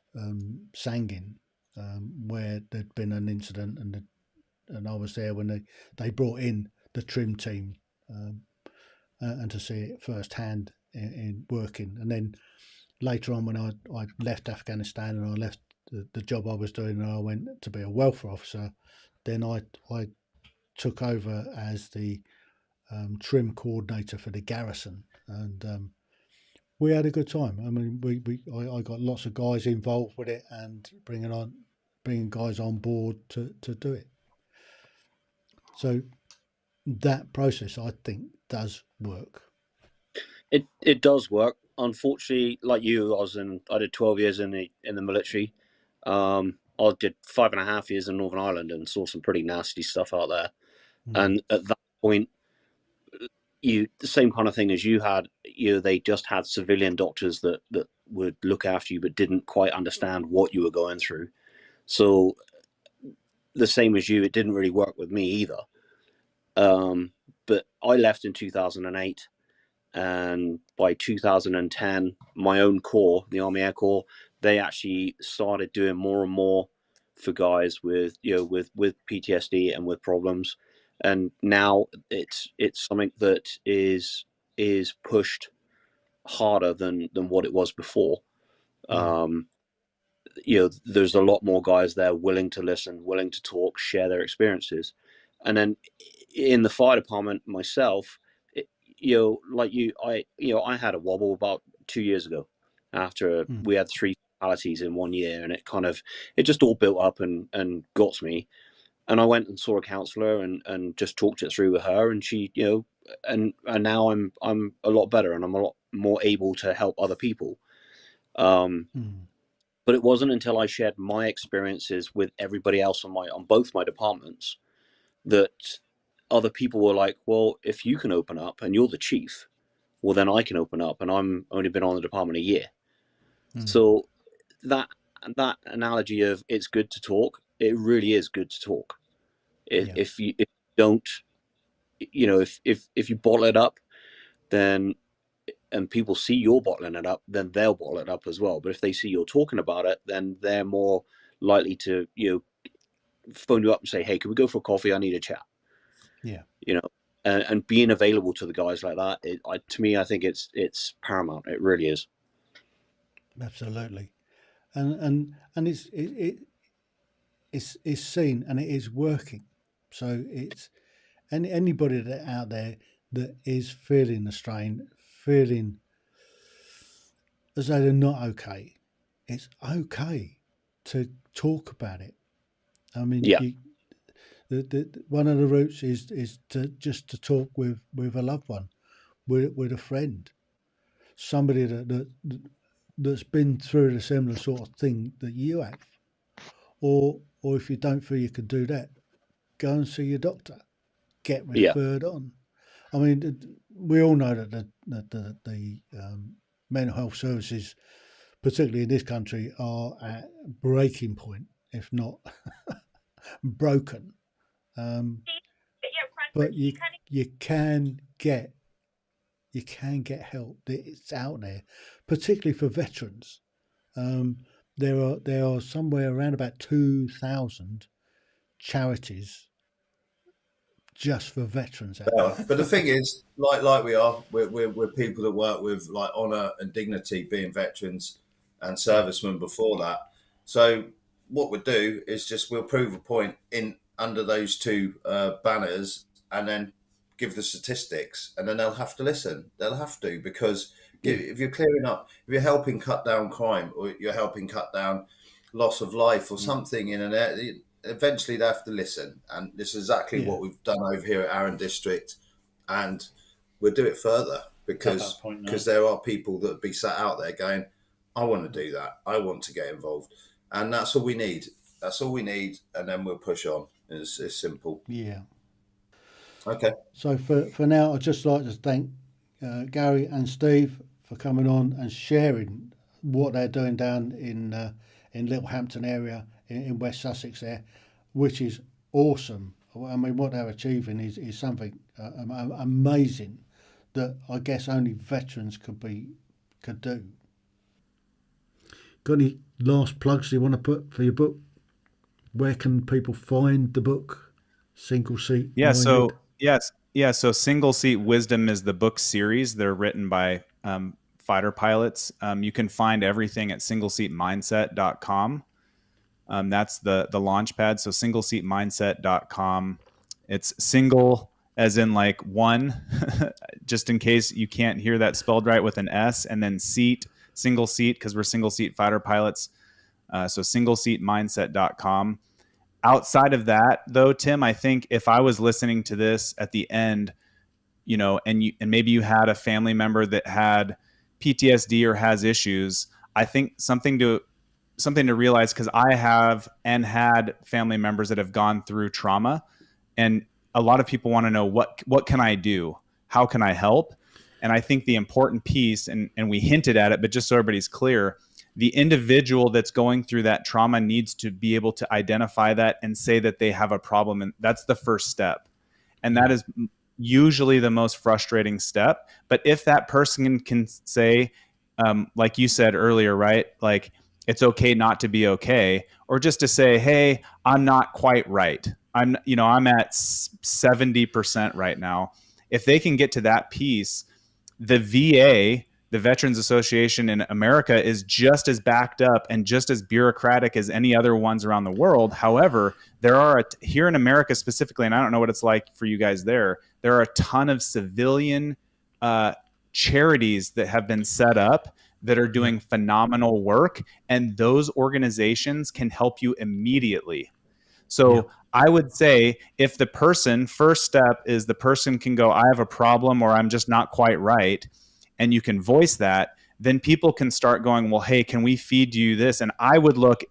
Sangin, where there'd been an incident, and I was there when they brought in the trim team, and to see it firsthand in working. And then later on, when I left Afghanistan and I left the job I was doing, and I went to be a welfare officer, then I took over as the trim coordinator for the garrison, and we had a good time. I mean, I got lots of guys involved with it and bringing guys on board to do it. So that process, I think, does work. It does work. Unfortunately, like you, I did 12 years in the military. I did 5.5 years in Northern Ireland and saw some pretty nasty stuff out there. And at that point, the same kind of thing as you had. They just had civilian doctors that would look after you, but didn't quite understand what you were going through. So the same as you, it didn't really work with me either. But I left in 2008. And by 2010, my own corps, the Army Air Corps, they actually started doing more and more for guys with PTSD and with problems. And now it's something that is pushed harder than what it was before. There's a lot more guys there willing to listen, willing to talk, share their experiences. And then in the fire department myself, I had a wobble about 2 years ago after we had 3 fatalities in 1 year, and it just all built up and got to me. And I went and saw a counsellor and just talked it through with her, and she, and now I'm a lot better, and I'm a lot more able to help other people. But it wasn't until I shared my experiences with everybody else on both my departments that other people were like, well, if you can open up and you're the chief, well, then I can open up, and I'm only been on the department a year. So that analogy of it's good to talk, it really is good to talk. If you don't, if you bottle it up, then, and people see you're bottling it up, then they'll bottle it up as well. But if they see you're talking about it, then they're more likely to, phone you up and say, hey, can we go for a coffee? I need a chat. Yeah. And being available to the guys like that, to me, I think it's paramount. It really is. Absolutely. And it's seen and it is working. So it's anybody that out there that is feeling the strain, feeling as though they're not okay, it's okay to talk about it. I mean, one of the routes is to talk with a loved one, with a friend, somebody that's been through the similar sort of thing that you have, or if you don't feel you can do that, go and see your doctor. get referred on. I mean, we all know that the mental health services, particularly in this country, are at breaking point, if not broken. But you can get help. It's out there, particularly for veterans. There are somewhere around about 2,000 charities just for veterans out there. But the thing is, like we're people that work with like honour and dignity, being veterans and servicemen before that. So what we'll do is just we'll prove a point in under those two banners, and then give the statistics, and then they'll have to listen. They'll have to, because if you're clearing up, if you're helping cut down crime, or you're helping cut down loss of life or something in an area, eventually they have to listen. And this is exactly what we've done over here at Arran District, and we'll do it further, because there are people that be sat out there going, I want to do that, I want to get involved, and that's all we need. That's all we need, and then we'll push on. It's simple. Yeah. Okay. So for now, I'd just like to thank Gary and Steve for coming on and sharing what they're doing down in Littlehampton area in West Sussex there, which is awesome. I mean, what they're achieving is something amazing that I guess only veterans could do. Got any last plugs you want to put for your book? Where can people find the book? Single Seat. Yeah. So Single Seat Wisdom is the book series. They're written by fighter pilots. You can find everything at singleseatmindset.com. That's the launch pad. So singleseatmindset.com. It's single as in like one, just in case you can't hear that spelled right, with an S, and then single seat, because we're single seat fighter pilots. So singleseatmindset.com. Outside of that, though, Tim, I think if I was listening to this at the end, and maybe you had a family member that had PTSD or has issues, I think something to realize, because I have and had family members that have gone through trauma, and a lot of people want to know what can I do? How can I help? And I think the important piece, and we hinted at it, but just so everybody's clear, the individual that's going through that trauma needs to be able to identify that and say that they have a problem. And that's the first step. And that is usually the most frustrating step. But if that person can say, like you said earlier, right? Like, it's okay not to be okay, or just to say, hey, I'm not quite right. I'm at 70% right now. If they can get to that piece, the VA, the Veterans Association in America, is just as backed up and just as bureaucratic as any other ones around the world. However, there are here in America specifically, and I don't know what it's like for you guys there are a ton of civilian charities that have been set up that are doing phenomenal work, and those organizations can help you immediately. So I would say, if the first step is the person can go, I have a problem, or I'm just not quite right, and you can voice that, then people can start going, well, hey, can we feed you this? And I would look,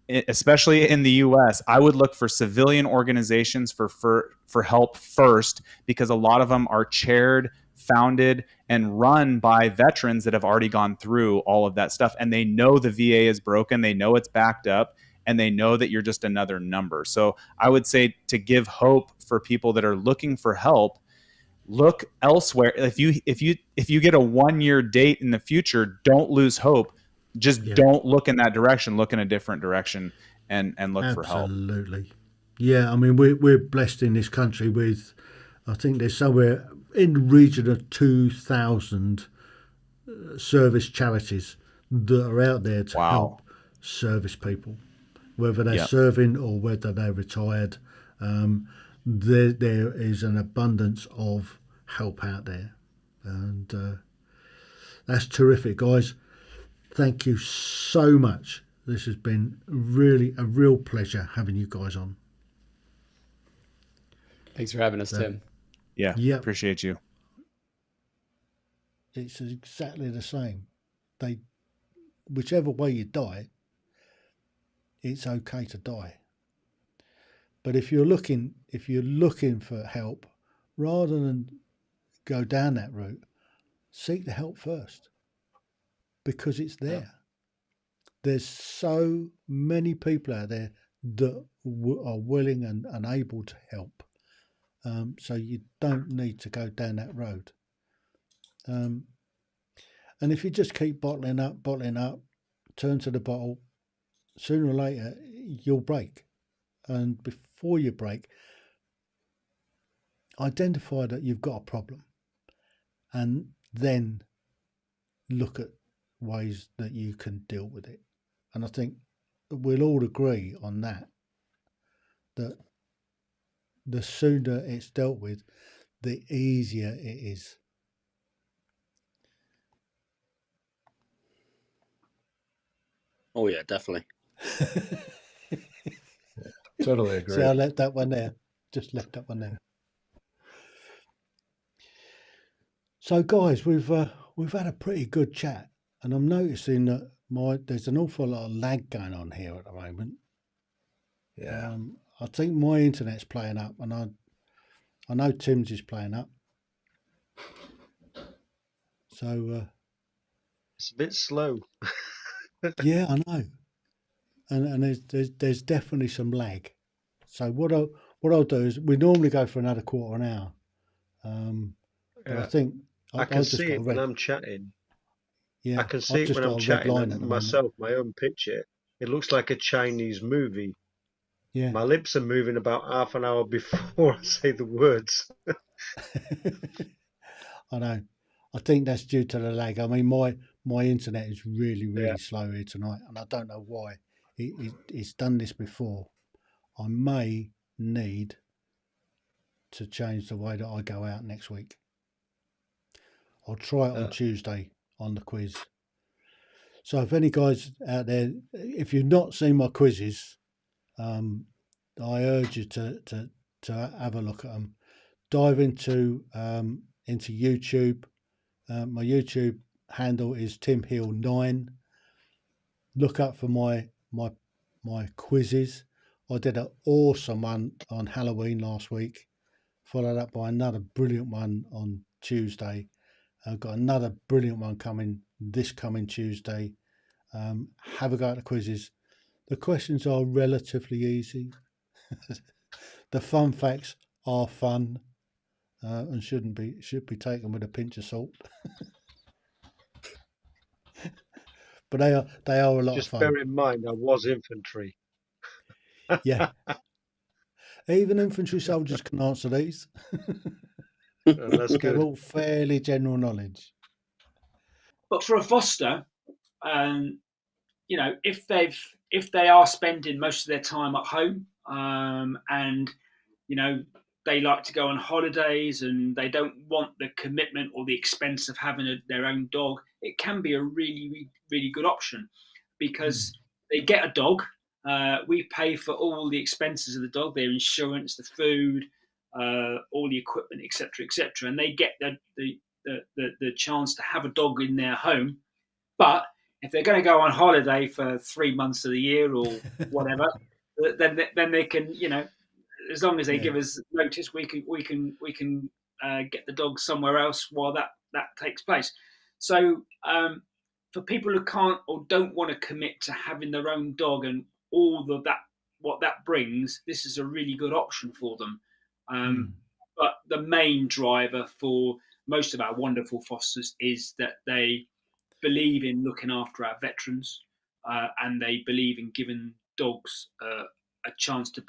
especially in the US, I would look for civilian organizations for help first, because a lot of them are chaired, founded, and run by veterans that have already gone through all of that stuff. And they know the VA is broken. They know it's backed up, and they know that you're just another number. So I would say, to give hope for people that are looking for help, look elsewhere. If you get a 1-year date in the future, don't lose hope. Just don't look in that direction. Look in a different direction and look for help. Absolutely. Yeah, I mean, we're blessed in this country with, I think there's somewhere in the region of 2,000 service charities that are out there to help service people, whether they're serving or whether they're retired. There is an abundance of help out there, and that's terrific, guys. Thank you so much. This has been really a real pleasure having you guys on. Thanks for having us, Tim. Yeah, appreciate you. It's exactly the same. Whichever way you die, it's okay to die. But if you're looking for help, rather than go down that route, seek the help first, because it's there. There's so many people out there that are willing and able to help. So you don't need to go down that road. And if you just keep bottling up, turn to the bottle, sooner or later you'll break. And before you break, identify that you've got a problem, and then look at ways that you can deal with it. And I think we'll all agree on that the sooner it's dealt with, the easier it is. Oh yeah, definitely. Totally agree. See, I left that one there. Just left that one there. So, guys, we've had a pretty good chat, and I'm noticing that there's an awful lot of lag going on here at the moment. Yeah. I think my internet's playing up, and I know Tim's is playing up. So it's a bit slow. Yeah, I know, and there's definitely some lag. So what I'll do is, we normally go for another quarter an hour, but I think I can just see got it when I'm chatting. Yeah, I can see it just when got I'm a red chatting line at the myself, my own picture. It looks like a Chinese movie. Yeah. My lips are moving about half an hour before I say the words. I know. I think that's due to the lag. I mean, my internet is really slow here tonight, and I don't know why. It's done this before. I may need to change the way that I go out next week. I'll try it on Tuesday on the quiz. So if any guys out there, if you've not seen my quizzes, I urge you to have a look at them. Dive into YouTube. My YouTube handle is TimHeale9. Look up for my quizzes. I did an awesome one on Halloween last week, followed up by another brilliant one on Tuesday. I've got another brilliant one coming this coming Tuesday. Have a go at the quizzes. The questions are relatively easy. The fun facts are fun and should be taken with a pinch of salt. But they are a lot Just of fun. bear in mind, I was infantry. Yeah. Even infantry soldiers can answer these. That's They're good. all fairly general knowledge. But for a foster, you know, if they are spending most of their time at home, and you know, they like to go on holidays and they don't want the commitment or the expense of having their own dog, it can be a really, really good option, because they get a dog. We pay for all the expenses of the dog, their insurance, the food, all the equipment, etc., and they get the chance to have a dog in their home. But if they're going to go on holiday for 3 months of the year or whatever, then they can, you know, as long as they give us notice, we can get the dog somewhere else while that takes place. So for people who can't or don't want to commit to having their own dog and all of that, what that brings, this is a really good option for them. But the main driver for most of our wonderful fosters is that they believe in looking after our veterans, and they believe in giving dogs a chance to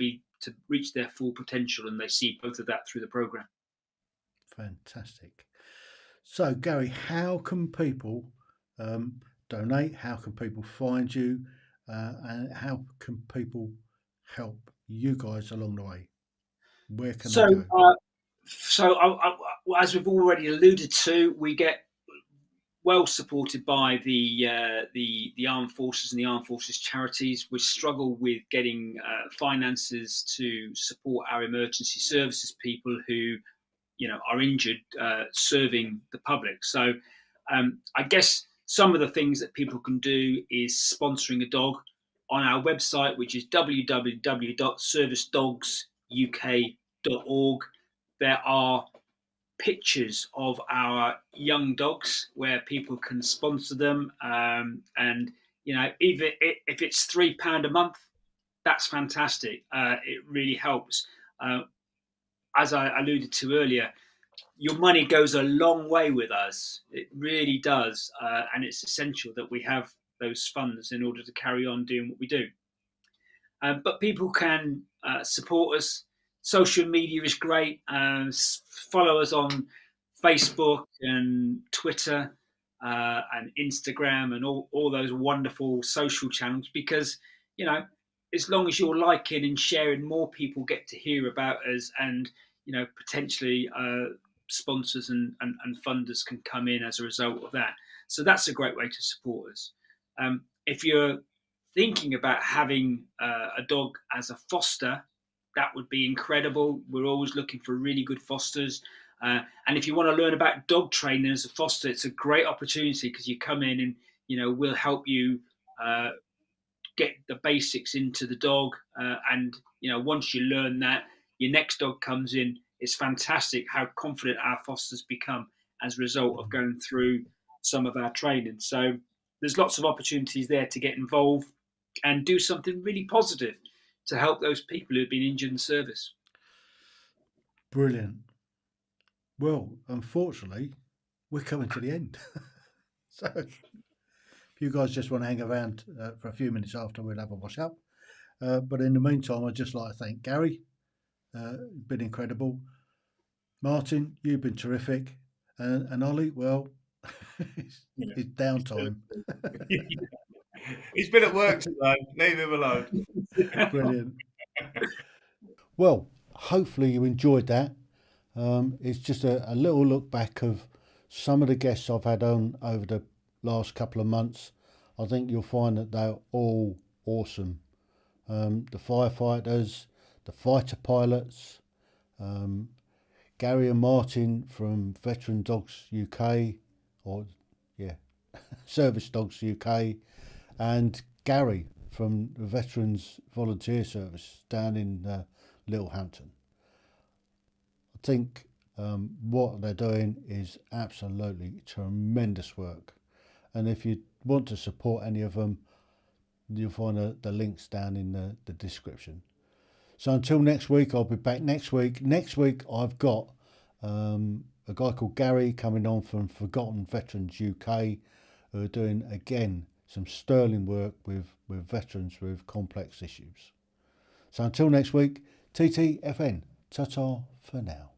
reach their full potential, and they see both of that through the program. Fantastic. So, Gary, how can people donate? How can people find you? And how can people help you guys along the way? Where can they go? As we've already alluded to, we get well supported by the armed forces and the armed forces charities. We struggle with getting finances to support our emergency services people who, you know, are injured serving the public. So I guess some of the things that people can do is sponsoring a dog. on our website, which is www.servicedogsuk.org. There are pictures of our young dogs where people can sponsor them, and even if it's £3 a month, that's fantastic. It really helps. As I alluded to earlier, your money goes a long way with us. It really does, and it's essential that we have those funds in order to carry on doing what we do. But people can support us. Social media is great. Follow us on Facebook and Twitter and Instagram and all those wonderful social channels, because as long as you're liking and sharing, more people get to hear about us, and potentially sponsors and funders can come in as a result of that. So that's a great way to support us. If you're thinking about having a dog as a foster, that would be incredible. We're always looking for really good fosters. And if you want to learn about dog training as a foster, it's a great opportunity, because you come in and we'll help you get the basics into the dog. And once you learn that, your next dog comes in. It's fantastic how confident our fosters become as a result of going through some of our training. So there's lots of opportunities there to get involved and do something really positive to help those people who've been injured in service. Brilliant. Well, unfortunately, we're coming to the end. So if you guys just want to hang around for a few minutes after, we'll have a wash up. But in the meantime, I'd just like to thank Gary. Been incredible. Martin, you've been terrific. And Ollie, well, it's downtime. He's been at work today. Leave him alone. Brilliant. Well, hopefully you enjoyed that. It's just a little look back of some of the guests I've had on over the last couple of months. I think you'll find that they're all awesome. The firefighters, the fighter pilots, Gary and Martin from Veteran Dogs UK, Service Dogs UK, and Gary from the Veterans Volunteer Service down in Littlehampton. I think what they're doing is absolutely tremendous work, and if you want to support any of them, you'll find the links down in the description. So until next week, I'll be back next week. Next week, I've got a guy called Gary coming on from Forgotten Veterans UK, who are doing, again, some sterling work with veterans with complex issues. So until next week, TTFN. Ta-ta for now.